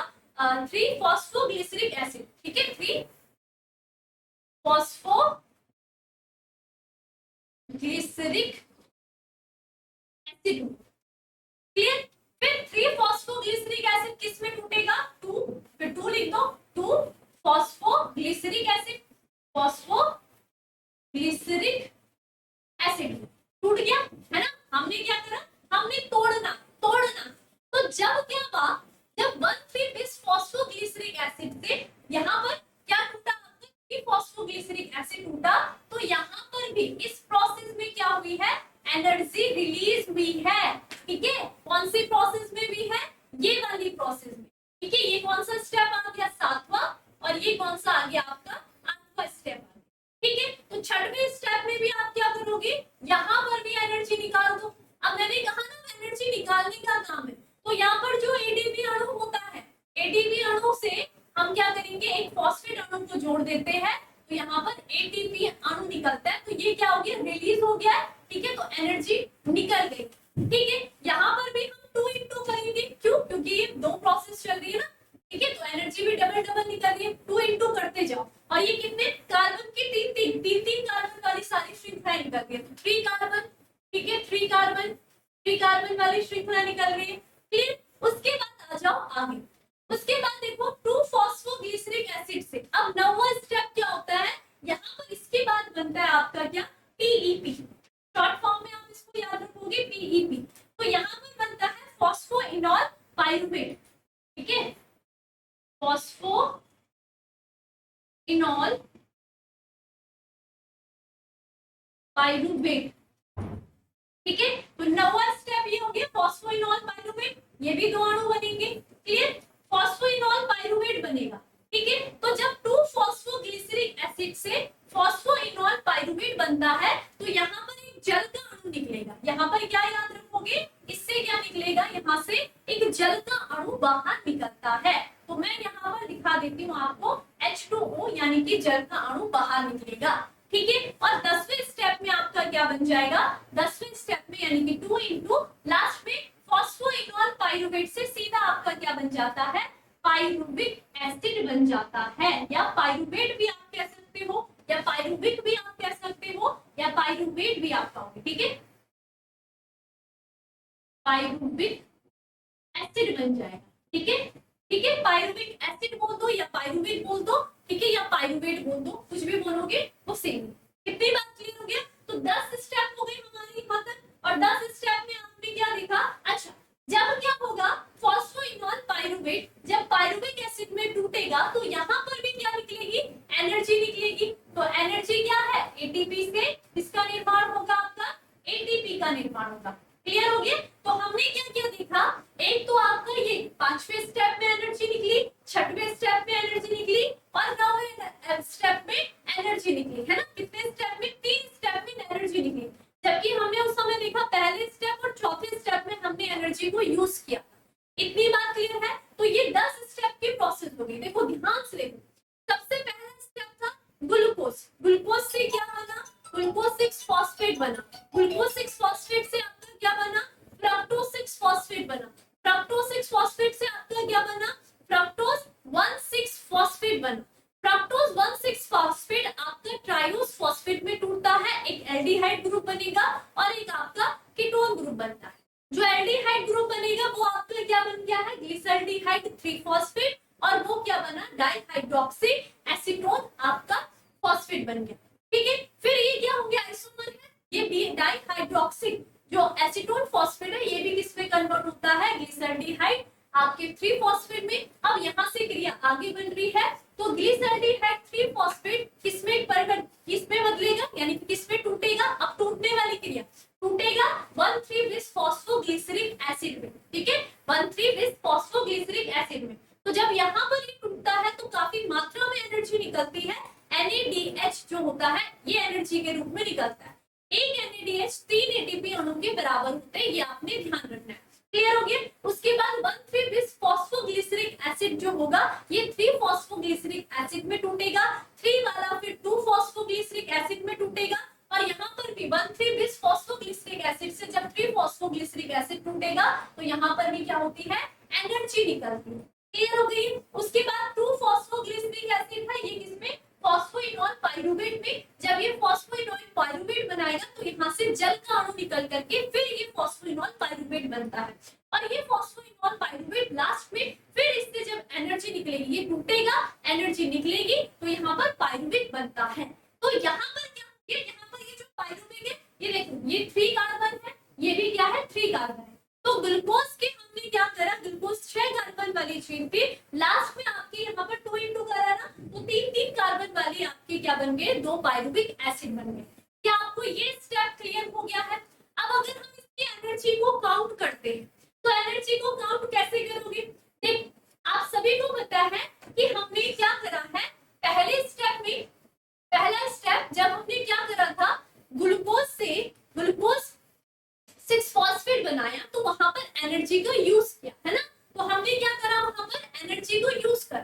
3 फॉस्फोग्लिसरिक एसिड, ठीक है, 3 फॉस्फोग्लिसरिक एसिड। क्लियर? फिर 3 फॉस्फोग्लिसरिक एसिड किस में टूटेगा? 2, फिर 2 लिख दो, 2 फॉस्फोग्लिसरिक एसिड, फॉस्फोग्लिसरिक एसिड टूट गया, है ना। हमने क्या करा? हमने तोड़ना तोड़ना, तो जब क्या हुआ? जब 1,3 बिस फॉस्फोग्लिसरिक एसिड से यहाँ पर क्या टूटा? 3 फॉस्फोग्लिसरिक एसिड टूटा, तो यहाँ पर भी इस प्रोसेस में क्या हुई है? एनर्जी रिलीज हुई है। ठीक है, कौन सी प्रोसेस में भी है? ये वाली प्रोसेस में। ठीक है, ये कौन सा स्टेप आ गया? 7वां, और ये कौन सा आ गया आपका? 8वां स्टेप आ गया। ठीक है, तो 6वें स्टेप में भी आप क्या करोगे? यहाँ पर भी एनर्जी निकाल दो। अब मैंने कहा ना एनर्जी निकालने का काम है, तो यहाँ पर जो एटीपी अणु होता है, एटीपी अणु से हम क्या करेंगे? एक फॉस्फेट अणु को जोड़ देते हैं, तो यहाँ पर एटीपी अणु निकलता है, तो ये क्या हो गया? रिलीज हो गया। ठीक है, तो एनर्जी निकल गई। ठीक है, यहाँ पर भी हम 2 इंटू करेंगे, क्यों? क्योंकि ये 2 प्रोसेस चल रही है ना। ठीक है, तो एनर्जी भी डबल डबल निकल रही है, 2 इंटू करते जाओ। और ये कितने? कार्बन की 3 कार्बन वाली सारी श्रृंखलाएं निकल रही है, तो 3 कार्बन, ठीक है, 3 कार्बन वाली श्रृंखला निकल रही है। क्लियर? उसके बाद आ जाओ आगे। उसके बाद देखो 2 फॉस्फोग्लिसरिक एसिड से अब 9वां स्टेप क्या होता है? यहाँ पर इसके बाद बनता है आपका क्या? PEP। शॉर्ट फॉर्म में आप इसको याद रखोगे, PEP। तो यहाँ पर बनता है फॉस्फोइनॉल पाइरुवेट। ठीक है, फॉस्फोइनॉल पाइरुवेट। ठीक है, तो 9वां स्टेप ये हो गया फॉस्फोइनॉल पाइरुवेट, ये भी 2 अणु बनेंगे। क्लियर? फॉस्फोइनॉल पाइरुवेट बनेगा। ठीक है, तो जब 2 फॉस्फोग्लिसरिक एसिड से फॉस्फोइनॉल पाइरुवेट बनता है, तो यहाँ पर एक जल का अणु निकलेगा। यहाँ पर क्या याद रखोगे? इससे क्या निकलेगा? यहाँ से एक जल का अणु बाहर निकलता है, तो मैं यहाँ पर दिखा देती हूँ आपको, H2O यानी कि जल का अणु बाहर निकलेगा। ठीक है, और 10वें स्टेप में आपका क्या बन जाएगा? 10वें स्टेप में यानी कि 2 इंटू लास्ट में फॉस्फोइनॉल पाइरुवेट से सीधा आपका क्या बन जाता है? पाइरुविक एसिड बन जाता है, या पाइरुवेट भी आप कह सकते हो, या पाइरुविक भी आप कह सकते हो, या पाइरुवेट भी आप कहोगे। ठीक है, पाइरुविक एसिड बन जाएगा। ठीक है, ठीक है, पाइरुविक एसिड बोल दो या पाइरुवेट बोल दो, ठीक है, या पाइरुवेट बोल दो, कुछ भी बोलोगे वो सेम। कितनी बात क्लियर हो गया? तो 10 स्टेप हो गए हमारे यहाँ तक, और 10 स्टेप में आपने क्या देखा? अच्छा, जब क्या होगा? फॉस्फोइनॉल पाइरुवेट जब पाइरुविक एसिड में टूटेगा, तो यहाँ पर भी क्या निकलेगी? एनर्जी निकलेगी। तो एनर्जी क्या है? एटीपी से इसका निर्माण होगा, आपका एटीपी का निर्माण होगा। क्लियर हो गया? तो हमने क्या क्या देखा? एक तो आपका ये 5वें स्टेप में एनर्जी निकली, 6वें स्टेप में एनर्जी निकली, और 9वें स्टेप में एनर्जी निकली, है ना। कितने स्टेप में? 3 स्टेप में एनर्जी निकली। जबकि हमने उस समय देखा पहले स्टेप और चौथे स्टेप में हमने एनर्जी को यूज किया। इतनी बात क्लियर है? तो ये 10 स्टेप की प्रोसेस हो गई। देखो ध्यान से देखो, सबसे पहला स्टेप था ग्लूकोज। ग्लूकोज से क्या बना? ग्लूकोज 6 फॉस्फेट बना। ग्लूकोज 6 फॉस्फेट से आपका क्या बना? फ्रक्टोज 6 फॉस्फेट बना। फ्रक्टोज 6 फॉस्फेट से आपका क्या बना? फ्रक्टोज 1,6 फॉस्फेट बना। फ्रक्टोज 1,6 फॉस्फेट आपका ट्रायोज फॉस्फेट में टूटता है, एक एल्डिहाइड ग्रुप बनेगा और एक आपका कीटोन ग्रुप बनता है। जो एल्डिहाइड ग्रुप बनेगा वो आपका क्या बन ग्लिसरॉल्डिहाइड 3 फॉस्फेट और वो क्या बना, डाइहाइड्रोक्सी एसीटोन आपका फॉस्फेट बन गया। ठीक है, फिर ये क्या हो गया, आइसोमर है, ये डाइहाइड्रोक्सी जो एसीटोन फॉस्फेट है ये भी किस में कन्वर्ट होता है, ग्लिसरॉल्डिहाइड आपके 3 फॉस्फेट में। अब यहाँ से क्रिया आगे बन रही है, तो ग्लिसरॉल्डिहाइड 3 फॉस्फेट किसमें बदलेगा, यानी कि किसमें टूटेगा, अब टूटने वाली क्रिया टूटेगा 1,3 बिस फॉस्फोग्लिसरिक एसिड में। ठीक है, 1,3 बिस फॉस्फोग्लिसरिक एसिड में। तो जब यहाँ पर ये टूटता है तो काफी मात्रा में एनर्जी निकलती है, NADH जो होता है ये एनर्जी के रूप में निकलता है। एक NADH 3 ATP अणु के बराबर होते हैं, ये आपने ध्यान रखना है। क्लियर हो गया। उसके बाद 1,3 बिस फॉस्फोग्लिसरिक एसिड जो होगा ये 3 फॉस्फोग्लिसरिक एसिड में टूटेगा, 3 वाला फिर 2 फॉस्फोग्लिसरिक एसिड में टूटेगा, और यहाँ पर भी 1,3 बिस फॉस्फोग्लिसरिक एसिड से जब 3 फॉस्फोग्लिसरिक एसिड टूटेगा तो यहाँ पर भी क्या होती है, एनर्जी निकलती है। क्लियर हो गई। उसके बाद 2 फॉस्फोग्लिसरिक एसिड है, ये किसमें, फॉस्फोइनोल पाइरुवेट में। जब ये फॉस्फोइनोल पाइरुवेट बनाएगा तो यहाँ से जल का अणु निकल करके फिर ये फॉस्फोइनोल पाइरुवेट बनता है, और ये फॉस्फोइनोल पाइरुवेट लास्ट में फिर इससे जब एनर्जी निकलेगी, ये टूटेगा, एनर्जी निकलेगी तो यहाँ पर पाइरुवेट बनता है। तो यहाँ पर क्या, यहाँ पर ये जो पाइरुवेट है, ये देखो ये 3 कार्बन है, ये भी क्या है, 3 कार्बन है। तो ग्लूकोज के हमने क्या करा, ग्लूकोज 6 कार्बन वाली चेन पे लास्ट में आपके यहाँ पर 2 इंटू करा ना, तो 3 कार्बन वाली आपके क्या बन गए, 2 पाइरुविक एसिड बन गए। क्या आपको ये स्टेप क्लियर हो गया है। अब अगर हम इसकी एनर्जी को काउंट करते हैं तो एनर्जी को काउंट कैसे करोगे, देख आप सभी को पता है कि हमने क्या करा है, पहले स्टेप में, पहला स्टेप जब हमने क्या करा था, ग्लूकोज से ग्लूकोज 6 फॉस्फेट बनाया तो वहां पर एनर्जी का यूज किया है ना, तो हमने क्या करा, वहां पर एनर्जी को यूज करा,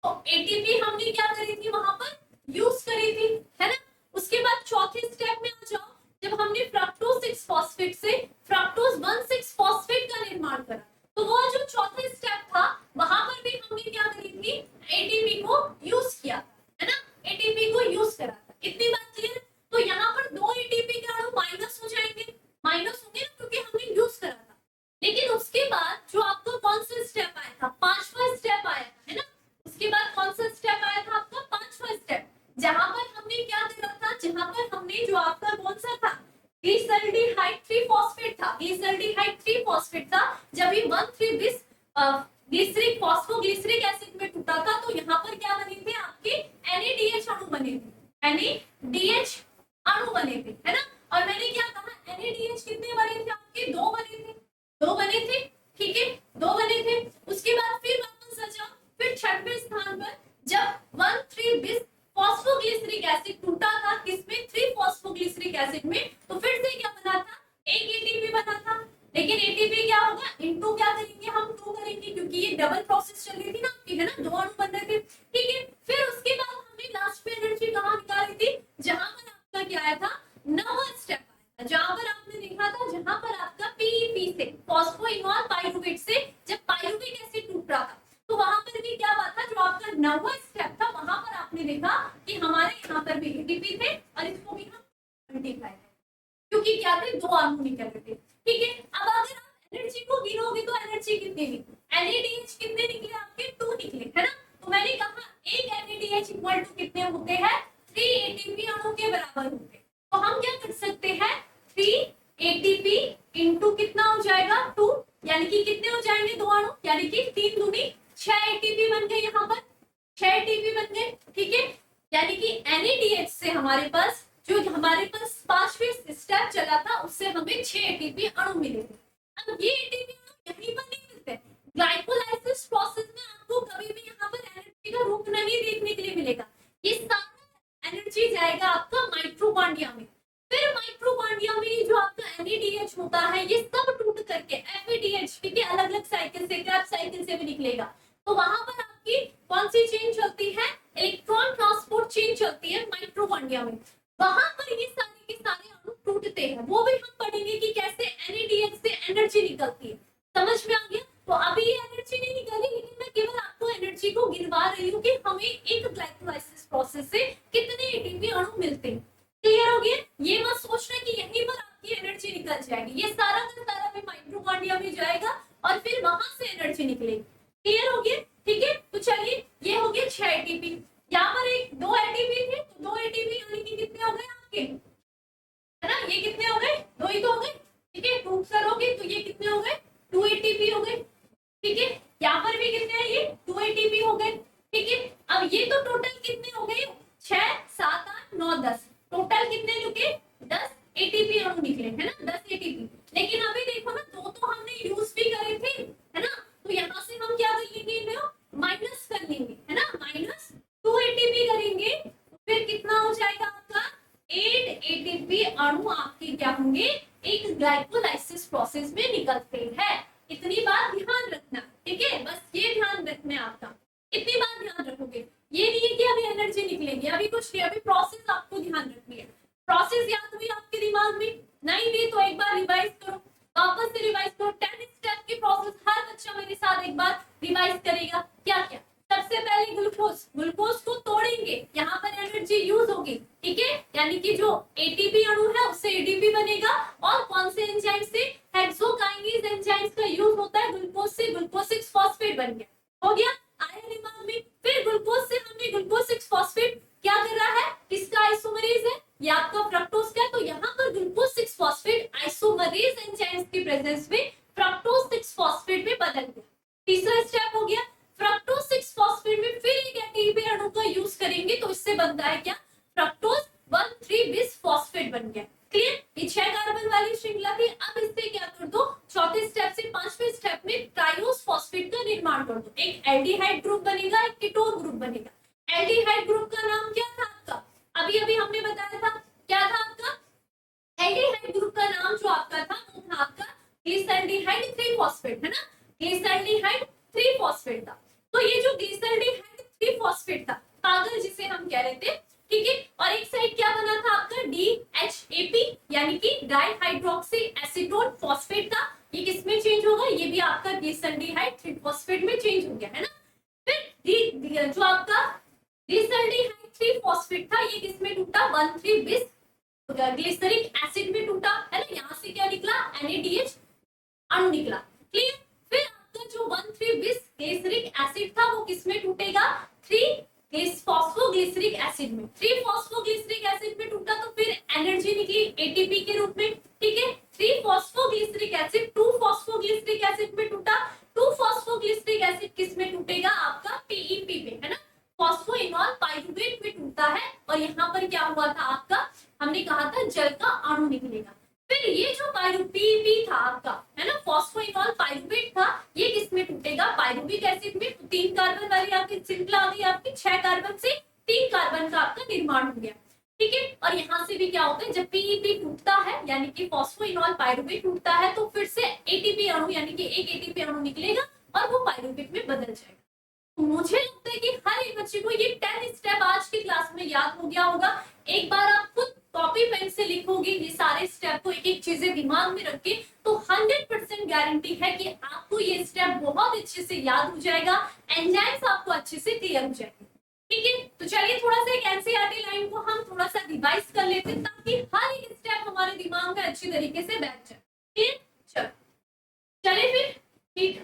तो एटीपी हमने क्या करी थी, वहां पर यूज करी थी, है ना। उसके बाद चौथे स्टेप में आ जाओ, जब हमने फ्रक्टोज 6 फॉस्फेट से फ्रक्टोज 1,6 फॉस्फेट का निर्माण करा, तो वो जो चौथा स्टेप था वहां पर भी हमने क्या करी थी, एटीपी को यूज किया, है ना, एटीपी को यूज करा था। इतनी बात क्लियर। तो यहाँ पर 2 एटीपी के अणु माइनस हो जाएंगे, माइनस होंगे ना क्योंकि हमने यूज करा था। लेकिन उसके बाद जो आपको कौन सा स्टेप आया था, 5वां स्टेप आया था, है ना। उसके बाद कौन सा स्टेप आया था आपका, 5वां स्टेप, जहां पर हमने क्या करा था, जहां पर हमने जो आपका कौन सा था, ग्लिसरॉल्डिहाइड 3 फॉस्फेट था, ग्लिसरॉल्डिहाइड 3 फॉस्फेट था, जब ये 1,3 बिस ग्लिसरिक फॉस्फोग्लिसरिक एसिड में टूटा था तो यहाँ पर क्या बने थे, आपके NADH अणु बने थे, NADH अणु बने थे, है ना। और मैंने क्या कहा, NADH कितने बने थे आपके, 2 बने थे, 2 बने थे, ठीक है, 2 बने थे। उसके बाद फिर वापस आ जाओ, फिर 6वें स्थान पर जब 1,3 बिस फॉस्फोग्लिसरिक एसिड टूटा था किसमें, 3 फॉस्फोग्लिसरिक एसिड में, तो फिर से क्या बना था, एक एटीपी बना था। लेकिन एटीपी क्या होगा, इनटू क्या करेंगे हम, 2 करेंगे, क्योंकि ये डबल प्रोसेस चल रही थी ना आपकी, है ना, 2 अणु बन रहे थे, ठीक है। फिर उसके बाद हमने लास्ट में एनर्जी कहाँ निकाली थी, जहां पर आपका क्या आया था, 9वां स्टेप आया था, जहां पर आपने देखा था, जहां पर आपका PEP से फॉस्फोइनोल पाइरुवेट से जब पाइरुविक एसिड टूट रहा था तो वहां पर भी क्या बात था, जो आपका 9वां स्टेप था वहां पर आपने देखा कि हमारे यहाँ पर भी एटीपी थे और इसको भी हम मल्टीप्लाई करें, क्योंकि क्या थे, 2 अणु निकल रहे थे, ठीक है। अब अगर आप एनर्जी को गिनोगे तो एनर्जी कितनी निकली, NADH कितने निकले आपके, 2 निकले, है ना। तो मैंने कहा एक NADH इक्वल टू कितने होते हैं, 3 एटीपी अणु के बराबर होते हैं। तो हम क्या कर सकते हैं, 3 एटीपी इंटू कितना हो जाएगा, 2, यानी कि कितने हो जाएंगे 2 अणु, यानी कि 3 दूनी 6 एटीपी बन गए, यहाँ पर 6 एटीपी बन गए, ठीक है। यानी कि NADH से हमारे पास जो हमारे पास 5वें स्टेप चला था उससे हमें 6 एटीपी अणु मिले थे। अब ये एटीपी अणु यहीं पर नहीं मिलते, ग्लाइकोलाइसिस प्रोसेस में आपको कभी भी यहाँ पर एनर्जी का रूप नहीं देखने के लिए मिलेगा, ये सारा एनर्जी जाएगा आपका माइटोकॉन्ड्रिया में। फिर माइटोकॉन्ड्रिया में जो आपका NADH होता है ये सब टूट करके FADH, ठीक है, अलग अलग साइकिल से, क्रैब्स साइकिल से भी निकलेगा, तो वहां पर आपकी कौन सी चेन चलती है, इलेक्ट्रॉन ट्रांसपोर्ट चेन चलती है माइटोकॉन्ड्रिया में, वहां पर ये सारे के सारे अणु टूटते हैं, वो भी हम पढ़ेंगे कि कैसे NADH से एनर्जी निकलती है, समझ में आ गया। तो अभी ये एनर्जी नहीं निकली, लेकिन मैं केवल आपको एनर्जी को गिनवा रही हूँ कि हमें एक ग्लाइकोलाइसिस प्रोसेस से कितने एटीपी अणु मिलते हैं। क्लियर हो गया। ये मत सोचना कि यहीं पर आपकी एनर्जी निकल जाएगी, ये सारा का सारा भी माइटोकॉन्ड्रिया में जाएगा और फिर वहां से एनर्जी निकलेगी। करेगा क्या क्या। सबसे पहले ग्लूकोज को तोड़ेंगे, यहाँ पर एनर्जी यूज होगी, ठीक है, यानी कि जो एटीपी अणु है उससे एडीपी बनेगा। और कौन से एंजाइम से, हेक्सोकाइनेज एंजाइम्स का यूज होता है ग्लूकोज से, ग्लूकोज 6 फॉस्फेट बन गया, हो गया, आया दिमाग में। फिर ग्लूकोज से हमने ग्लूकोज 6 फॉस्फेट क्या कर रहा है, किसका आइसोमरेज है, ये आपका फ्रक्टोज का है, तो यहाँ पर ग्लूकोज 6 फॉस्फेट आइसोमरेज एंजाइम्स की प्रेजेंस में फ्रक्टोज 6 फॉस्फेट में बदल गया। तीसरा स्टेप हो गया, फ्रक्टोज 6 फॉस्फेट में फिर एक एटीपी अणु का यूज करेंगे तो इससे बनता है क्या, फ्रक्टोज 1,3 बिस फॉस्फेट बन गया। क्लियर, ये 6 कार्बन वाली श्रृंखला थी। अब इससे क्या कर दो, चौथे स्टेप से पांचवें स्टेप में ट्राइओस फॉस्फेट का निर्माण कर दो, एक एल्डिहाइड ग्रुप बनेगा, एक कीटोन ग्रुप बनेगा। एल्डिहाइड ग्रुप का नाम क्या था आपका, अभी अभी हमने बताया था, क्या था आपका, एल्डिहाइड ग्रुप का नाम जो आपका था वो था आपका ग्लिसरल्डिहाइड 3 फॉस्फेट, है ना, ग्लिसरल्डिहाइड 3 फॉस्फेट था। तो ये जो ग्लिसरल्डिहाइड 3 फॉस्फेट था, कागज जिसे हम कह रहे थे, ठीक है, और एक साइड क्या बना था आपका DHAP यानी कि डाइहाइड्रोक्सी एसीटोन फॉस्फेट था, ये किसमें चेंज होगा, ये भी आपका ग्लिसरल्डिहाइड 3 फॉस्फेट में चेंज हो गया, है ना। फिर जो आपका ग्लिसरल्डिहाइड 3 फॉस्फेट था ये किसमें टूटा, 1,3 बिस ग्लिसरिक एसिड में टूटा, है ना, यहाँ से क्या निकला, NaDH अणु निकला। क्लियर, फिर आपका जो 1,3 बिस ग्लिसरिक एसिड था वो किसमें टूटेगा, 3 फॉस्फोग्लिसरिक एसिड में, 3 फॉस्फोग्लिसरिक एसिड में टूटा तो फिर एनर्जी निकली एटीपी के रूप में, ठीक है, 3 फॉस्फोग्लिसरिक एसिड 2 फॉस्फोग्लिसरिक एसिड में टूटा, 2 फॉस्फोग्लिसरिक एसिड किसमें टूटेगा आपका, पीईपी में, है ना, फॉस्फोइनॉल पाइरुवेट में टूटता है। और यहाँ पर क्या हुआ था आपका, हमने कहा था जल का अणु निकलेगा। फिर ये जो पाइरुपीपी था आपका, है ना, फॉस्फोइनॉल पाइरुवेट था, ये किसमें टूटेगा, पाइरुविक एसिड में। 3 कार्बन वाली आपकी श्रृंखला आ गई, आपकी 6 कार्बन से 3 कार्बन का आपका निर्माण हो गया, ठीक है। और यहाँ से भी क्या होता है, जब पीईपी टूटता है यानी कि फॉस्फोइनॉल पाइरुवेट टूटता है तो फिर से एटीपी अणु यानी कि एक एटीपी अणु निकलेगा और वो पाइरुवेट में बदल जाएगा। मुझे लगता है कि हर एक बच्चे को ये 10 स्टेप आज की क्लास में याद हो गया होगा। एक बार आप खुद कॉपी पेन से लिखोगे ये सारे स्टेप को, एक एक चीजें दिमाग में रख के, तो 100% गारंटी है कि आपको ये स्टेप बहुत अच्छे से याद हो जाएगा, एंजाइम्स आपको अच्छे से क्लियर हो जाएंगे, ठीक है। तो चलिए थोड़ा सा एक एनसीईआरटी लाइन को हम थोड़ा सा रिवाइज कर लेते हैं ताकि हर एक स्टेप हमारे दिमाग में अच्छी तरीके से बैठ जाए, ठीक, चलो चलिए फिर, ठीक,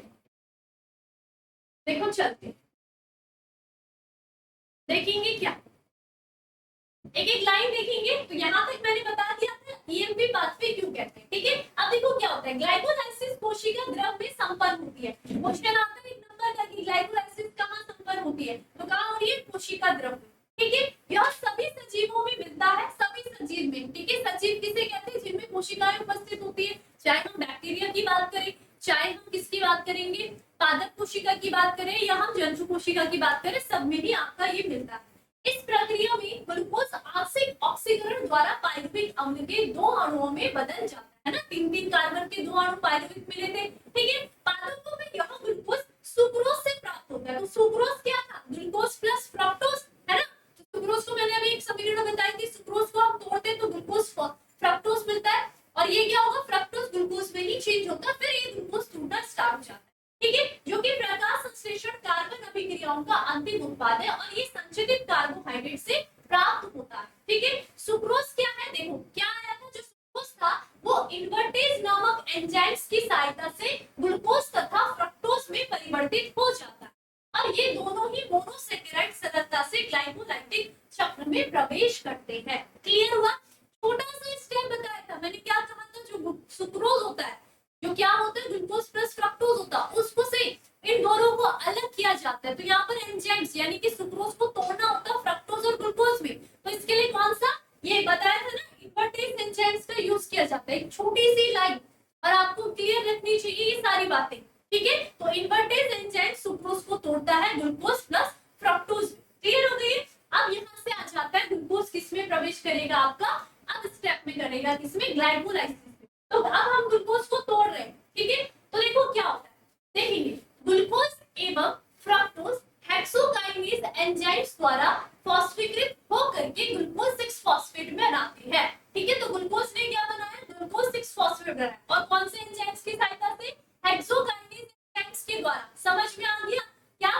देखो चलते देखेंगे क्या, एक एक लाइन देखेंगे। तो यहाँ तक मैंने बता दिया था ईएमपी पाथवे क्यों कहते हैं, ठीक है। अब देखो क्या होता है, ग्लाइकोलाइसिस कोशिका द्रव में संपन्न होती है। क्वेश्चन आता है 1 नंबर का कि ग्लाइकोलाइसिस कहाँ संपन्न होती है, तो कहाँ हो रही है, कोशिका द्रव में, ठीक है। यह सभी सजीवों में मिलता है, सभी सजीव में, ठीक है। सजीव किसे कहते हैं, जिनमें कोशिकाएं उपस्थित होती है, चाहे हम बैक्टीरिया की बात करें, चाहे हम किसकी बात करेंगे, पादप कोशिका की बात करें या हम जंतु कोशिका की बात करें, सब में भी आपका ये मिलता है। इस प्रक्रिया में ग्लूकोज आंशिक ऑक्सीकरण द्वारा पाइरुविक अम्ल के 2 अणुओं में बदल जाता है ना, 3-3 कार्बन के 2 अणु पाइरुविक मिले थे, ठीक है। पादपों में यह ग्लूकोज सुक्रोज से प्राप्त होता है। तो सुक्रोज क्या था, ग्लूकोज प्लस फ्रक्टोज, है ना। तो सुक्रोज को मैंने अभी एक समीकरण बताई थी, सुक्रोज को हम तोड़ते तो ग्लूकोज फ्रक्टोज मिलता है, और ये क्या होगा, फ्रक्टोज ग्लूकोज में ही चेंज होता है, फिर ये ग्लूकोज टूटना स्टार्ट हो जाता है, ठीक है, जो कि प्रकाश संश्लेषण कार्बन अभिक्रियाओं का अंतिम उत्पाद है और ये संचित कार्बोहाइड्रेट से प्राप्त होता है, ठीक है। सुक्रोज क्या है, देखो क्या आया था, जो सुक्रोज था वो इन्वर्टेज नामक एंजाइम्स की सहायता से ग्लूकोज तथा फ्रक्टोज में परिवर्तित हो जाता है, और ये दोनों ही मोनोसैकेराइड सरलता से ग्लाइकोलाइटिक चक्र में प्रवेश करते हैं। क्लियर हुआ, छोटा सा स्टेप बताया था मैंने, क्या कहा था, जो सुक्रोज होता है, जो क्या होता है, ग्लूकोज प्लस फ्रक्टोज होता है, उसको से इन दोनों को अलग किया जाता है। तो यहाँ पर एंजाइम्स यानी कि सुक्रोज को तोड़ना होता है फ्रक्टोज और ग्लूकोज में, तो इसके लिए कौन सा, ये बताया था ना, इन्वर्टेज एंजाइम्स का यूज किया जाता है। एक छोटी सी लाइन और आपको क्लियर रखनी चाहिए ये सारी बातें, ठीक है। तो इन्वर्टेज एंजाइम सुक्रोज को तोड़ता है ग्लूकोज प्लस फ्रक्टोज, क्लियर हो गई। अब यहाँ से आ जाता है ग्लूकोज किसमें प्रवेश करेगा आपका, अब स्टेप में करेगा किसमें, ग्लाइकोलाइसिस। तो अब हम ग्लूकोज को तोड़ रहे हैं, ठीक है। तो देखो क्या होता है, देखेंगे ग्लूकोज एवं फ्रक्टोज हेक्सोकाइनेज एंजाइम्स द्वारा फॉस्फीकृत होकर के ग्लूकोज 6 फॉस्फेट में बनाते हैं, ठीक है। तो ग्लूकोज ने क्या बनाया, ग्लूकोज 6 फॉस्फेट बनाया, और कौन से एंजाइम्स की सहायता से, हेक्सोकाइनेज एंजाइम्स के द्वारा। समझ में आ गया क्या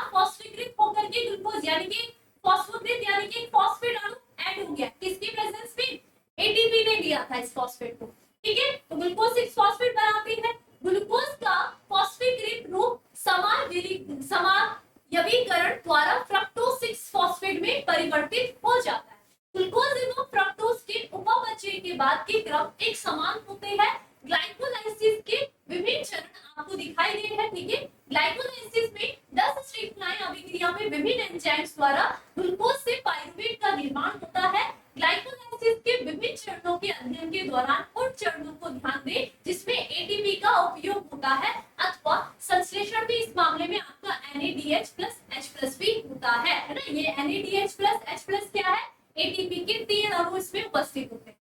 ग्लाइकोलाइसिस में 10 श्रृंखलाएं अभिक्रिया में विभिन्न एंजाइम्स द्वारा ग्लूकोज से पाइरुवेट का निर्माण होता है। ग्लाइकोलाइसिस के विभिन्न चरणों के अध्ययन के दौरान उन चरणों को ध्यान दें जिसमें एटीपी का उपयोग होता है अथवा संश्लेषण भी इस मामले में आपका NADH प्लस H+ भी होता है ना। ये NADH प्लस H+ क्या है? एटीपी के 3 अणु इसमें उपस्थित होते हैं।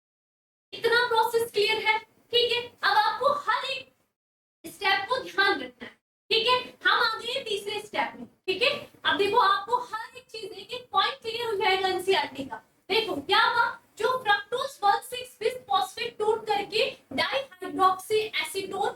इतना प्रोसेस क्लियर है? ठीक है। अब आपको हर एक स्टेप को ध्यान रखना है। ठीक है, हम आ गए तीसरे स्टेप में। ठीक है, अब देखो आपको हर एक चीज एक पॉइंट क्लियर हो जाएगा एनसीईआरटी का। देखो क्या हुआ, जो फ्रक्टोज 1,6 बिस फॉस्फेट टूट करके डाइहाइड्रोक्सी एसीटोन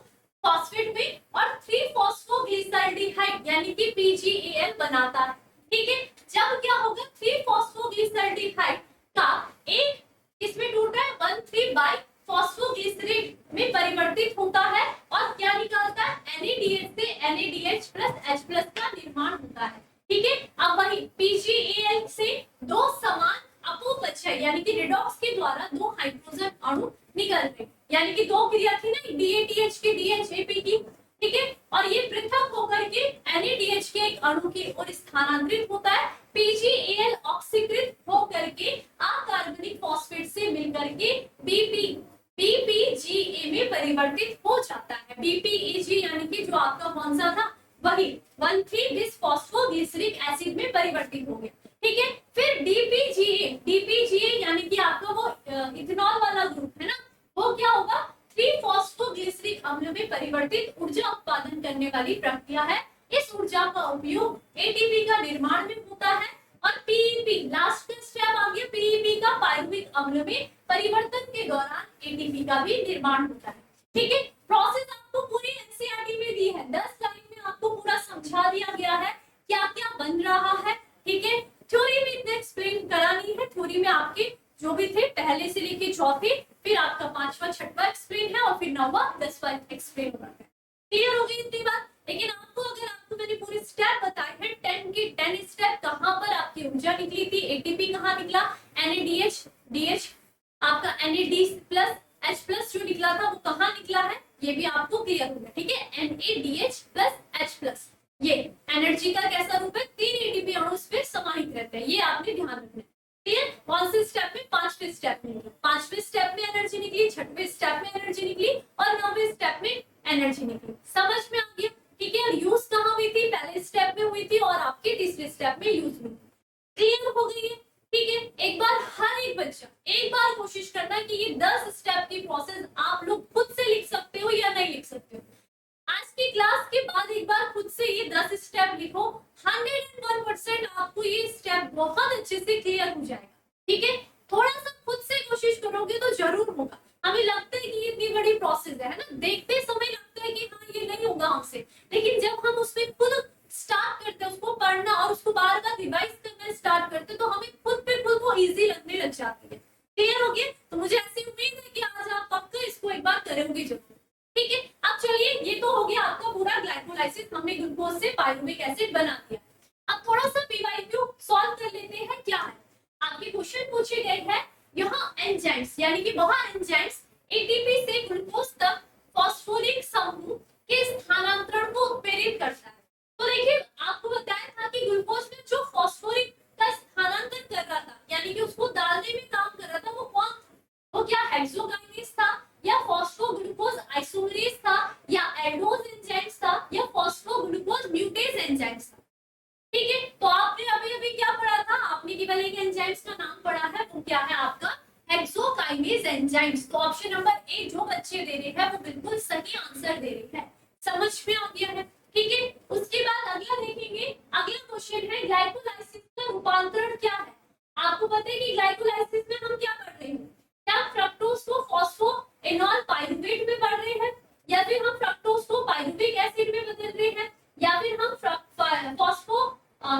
फॉस्फेट में और 3 फॉस्फोग्लिसरॉल्डिहाइड यानी कि PGAL बनाता है। ठीक है, जब क्या होगा 3 फॉस्फोग्लिसरॉल्डिहाइड का एक किसमें टूटा है 1,3 बाई फॉस्फोग्लिसरेट में परिवर्तित होता है और क्या निकलता है NADH से NADH प्लस H+ का निर्माण होता है। ठीक है, अब वही PGAL से दो समान अपोपचय यानी कि रिडॉक्स के द्वारा दो हाइड्रोजन अणु निकल रहे, यानी कि दो क्रिया थी ना DATH के DHAP की। ठीक है, और ये पृथक होकर के NADH के एक अणु की ओर स्थानांतरित होता है। PGAL ऑक्सीकृत होकर के अकार्बनिक फॉस्फेट से मिलकर के BPGA में परिवर्तित हो जाता है। BPAG यानी कि जो आपका कौन सा था वही 1,3 बिस फॉस्फोग्लिसरिक एसिड में परिवर्तित हो गया। ठीक है, फिर DPGA यानी कि आपका वो इथेनॉल वाला ग्रुप है ना, वो क्या होगा 3 फॉस्फोग्लिसरिक अम्ल में परिवर्तित ऊर्जा उत्पादन करने वाली प्रक्रिया है। इस ऊर्जा का उपयोग एटीपी का निर्माण में होता है और PEP लास्ट का स्टेप आ गया, PEP का पाइरुविक अम्ल में परिवर्तन के दौरान एटीपी का भी निर्माण होता है। ठीक है, प्रोसेस आपको पूरी एनसीईआरटी में दी है, 10 लाइन में आपको पूरा समझा दिया गया है क्या क्या बन रहा है। ठीक है, थ्योरी में इतना एक्सप्लेन करा नहीं है, थ्योरी में आपके जो भी थे पहले से लेके चौथे, फिर आपका 5वां 6वां एक्सप्लेन है और फिर 9वां 10वां एक्सप्लेन हो रहा है। क्लियर हो गई इतनी बात? लेकिन आपको अगर आपको मैंने पूरे स्टेप बताए हैं 10 के 10 स्टेप, कहां पर आपकी ऊर्जा निकली थी, एटीपी कहां निकला, NADH DH आपका NAD प्लस H+ जो निकला था वो कहां निकला है, ये भी आपको क्लियर होगा। ठीक है, NADH प्लस H+, ये एनर्जी का कैसा रूप है, 3 एटीपी अणु इस पे समाहित रहते हैं, ये आपने ध्यान रखना है। क्लियर? कौन से स्टेप में, 5वें स्टेप में। 5वें स्टेप में एनर्जी निकली, 6वें स्टेप में एनर्जी निकली और 9वें स्टेप में एनर्जी निकली। समझ में आ गया? ठीक है, और यूज कहां हुई थी, पहले स्टेप में हुई थी और आपके तीसरे स्टेप में यूज हुई। क्लियर हो गई है? ठीक है, एक बार हर एक बच्चा एक बार कोशिश करना कि ये 10 स्टेप की प्रोसेस आप लोग खुद से लिख सकते हो या नहीं लिख सकते हो। आज की क्लास के बाद एक बार खुद से ये 10 स्टेप लिखो, 101% आपको ये स्टेप बहुत अच्छे से क्लियर हो जाएगा। ठीक है, थोड़ा सा खुद से कोशिश करोगे तो जरूर होगा। हमें लगता है कि ये इतनी बड़ी प्रोसेस है ना, देखते समय लगता है कि हाँ ये नहीं होगा हमसे, लेकिन जब हम उसमें खुद स्टार्ट करते हैं उसको पढ़ना और उसको बार बार रिवाइज करना स्टार्ट करते हैं तो हमें खुद पे खुद वो इजी लगने लग जाती है। क्लियर हो गया? तो मुझे ऐसी उम्मीद है कि आज आप पक्का इसको एक बार करोगे जरूर। ठीक है, अब चलिए ये तो हो गया आपका पूरा ग्लाइकोलाइसिस, हमने ग्लूकोज से पाइरुविक एसिड बना दिया। अब थोड़ा सा पीवाईक्यू सॉल्व कर लेते हैं। क्या है आपके क्वेश्चन पूछे गए हैं, यहाँ एंजाइम्स यानी कि वह एंजाइम्स एटीपी से ग्लूकोज तक फॉस्फोरिक समूह के स्थानांतरण को उत्प्रेरित करता है। तो देखिए आपको बताया था कि ग्लूकोज में जो फॉस्फोरिक का स्थानांतरण कर रहा था यानी कि उसको डालने में काम कर रहा था वो कौन था, वो क्या हेक्सोकाइनेज था या फॉस्फोग्लूकोज आइसोमरेज था या एल्डोज एंजाइम्स था या फॉस्फोग्लूकोज म्यूटेज एंजाइम्स था। ठीक है, तो आपने अभी अभी क्या पढ़ा था, आपने केवल एक एंजाइम्स का नाम पढ़ा है, वो क्या है आपका हेक्सोकाइनेज एंजाइम्स। तो ऑप्शन नंबर ए जो बच्चे दे रहे हैं वो बिल्कुल सही आंसर दे रहे हैं। समझ में आ गया है? ठीक है, उसके बाद अगला देखेंगे, अगला क्वेश्चन है ग्लाइकोलाइसिस का रूपांतरण क्या है। आपको पता है कि ग्लाइकोलाइसिस में हम क्या कर रहे हैं, क्या फ्रक्टोज को फॉस्फोएनॉल पाइरुवेट में पढ़ रहे हैं या फिर हम फ्रक्टोज को पाइरुविक एसिड में बदल रहे हैं या फिर हम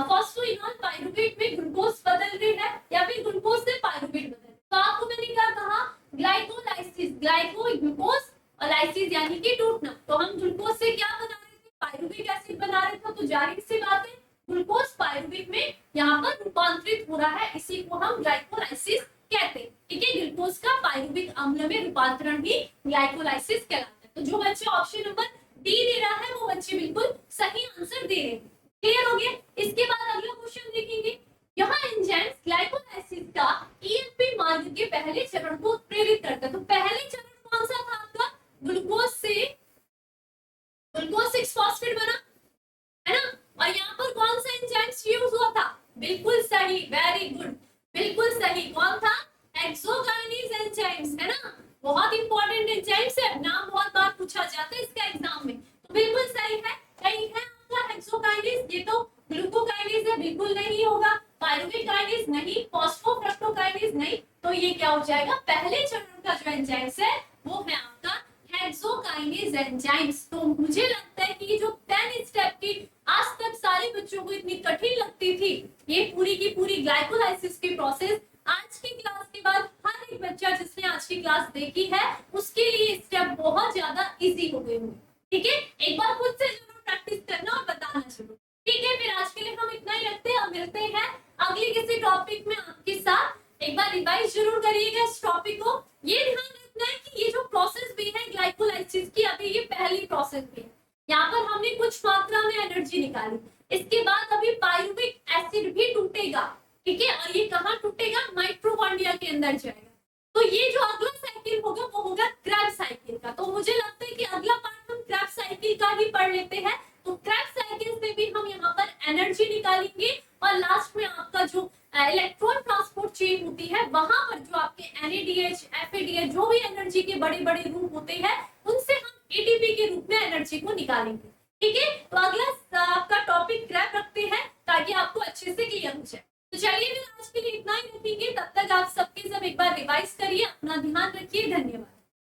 फॉस्फोइनॉल पाइरुवेट में ग्लूकोज बदल रहे हैं या फिर ग्लूकोज से पाइरुवेट बदल रहे हैं। तो आपको मैंने क्या कहा, ग्लाइकोलाइसिस, ग्लाइको ग्लूकोज और लाइसिस यानी कि टूटना। तो हम ग्लूकोज से क्या बना रहे थे, पाइरुविक एसिड बना रहे थे, तो जाहिर सी बात है ग्लूकोज पाइरुविक में यहाँ पर रूपांतरित हो रहा है, इसी को हम ग्लाइकोलाइसिस कहते हैं। ठीक है, ग्लूकोज का पाइरुविक अम्ल में रूपांतरण ही ग्लाइकोलाइसिस कहलाता है। तो जो बच्चे ऑप्शन नंबर डी दे रहा है वो बच्चे बिल्कुल सही आंसर दे रहे हैं। क्लियर हो गया। इसके बाद अगला क्वेश्चन देखेंगे, यहाँ एंजाइम्स ग्लाइकोलाइसिस का ईएमपी मार्ग के पहले चरण को प्रेरित करता है। तो पहले चरण कौन सा था आपका? ग्लूकोज से ग्लूकोज 6 फॉस्फेट बना है ना, और यहाँ पर कौन सा एंजाइम्स यूज हुआ था? बिल्कुल सही, वेरी गुड, बिल्कुल सही। कौन था? एक्सोकाइनेज एंजाइम्स, है ना। बहुत इंपॉर्टेंट एंजाइम्स है, नाम बहुत बार पूछा जाता है इसका एग्जाम में, तो बिल्कुल सही है। कहीं है आपका हेक्सोकाइनेज? ये तो ग्लूकोकाइनेज है, बिल्कुल नहीं होगा। पायरुवेट काइनेज नहीं, फॉस्फोफ्रक्टोकाइनेज नहीं, तो ये क्या हो जाएगा? पहले चरण का जो एंजाइम्स है वो है आपका हेक्सोकाइनेज एंजाइम्स। तो मुझे लगता है कि ये जो 10 स्टेप की आज तक सारे बच्चों को इतनी कठिन लगती थी, ये पूरी की पूरी ग्लाइकोलाइसिस की प्रोसेस आज की क्लास के बाद हर एक बच्चा जिसने आज की क्लास देखी है उसके लिए स्टेप बहुत ज्यादा इजी हो गए होंगे। ठीक है, एक बार खुद से जरूर प्रैक्टिस करना और बताना जरूर। ठीक है, फिर आज के लिए हम इतना ही रखते हैं और मिलते हैं अगले किसी टॉपिक में आपके साथ। एक बार रिवाइज जरूर करिएगा इस टॉपिक को। ये ध्यान रखना है कि ये जो प्रोसेस भी है ग्लाइकोलाइसिस की, अभी ये पहली प्रोसेस भी है। यहाँ पर हमने कुछ मात्रा में एनर्जी निकाली, इसके बाद अभी पायरुविक एसिड भी टूटेगा। ठीक है, और ये कहाँ टूटेगा? माइटोकॉन्ड्रिया के अंदर जाएगा। तो ये जो अगला साइकिल होगा वो होगा क्रैब साइकिल का। तो मुझे लगता है कि अगला पार्ट हम क्रैब साइकिल का ही पढ़ लेते हैं। तो क्रैब साइकिल से भी हम यहाँ पर एनर्जी निकालेंगे और लास्ट में आपका जो इलेक्ट्रॉन ट्रांसपोर्ट चेन होती है वहां पर जो आपके NADH, FADH जो भी एनर्जी के बड़े बड़े रूप होते हैं उनसे हम ATP के रूप में एनर्जी को निकालेंगे। ठीक है, तो अगला आपका टॉपिक क्रैब रखते हैं ताकि आपको अच्छे से क्लियर हो जाए। तो चलिए फिर आज के लिए इतना ही रखेंगे, तब तक आप सबके सब एक बार रिवाइज करिए, अपना ध्यान रखिए, धन्यवाद।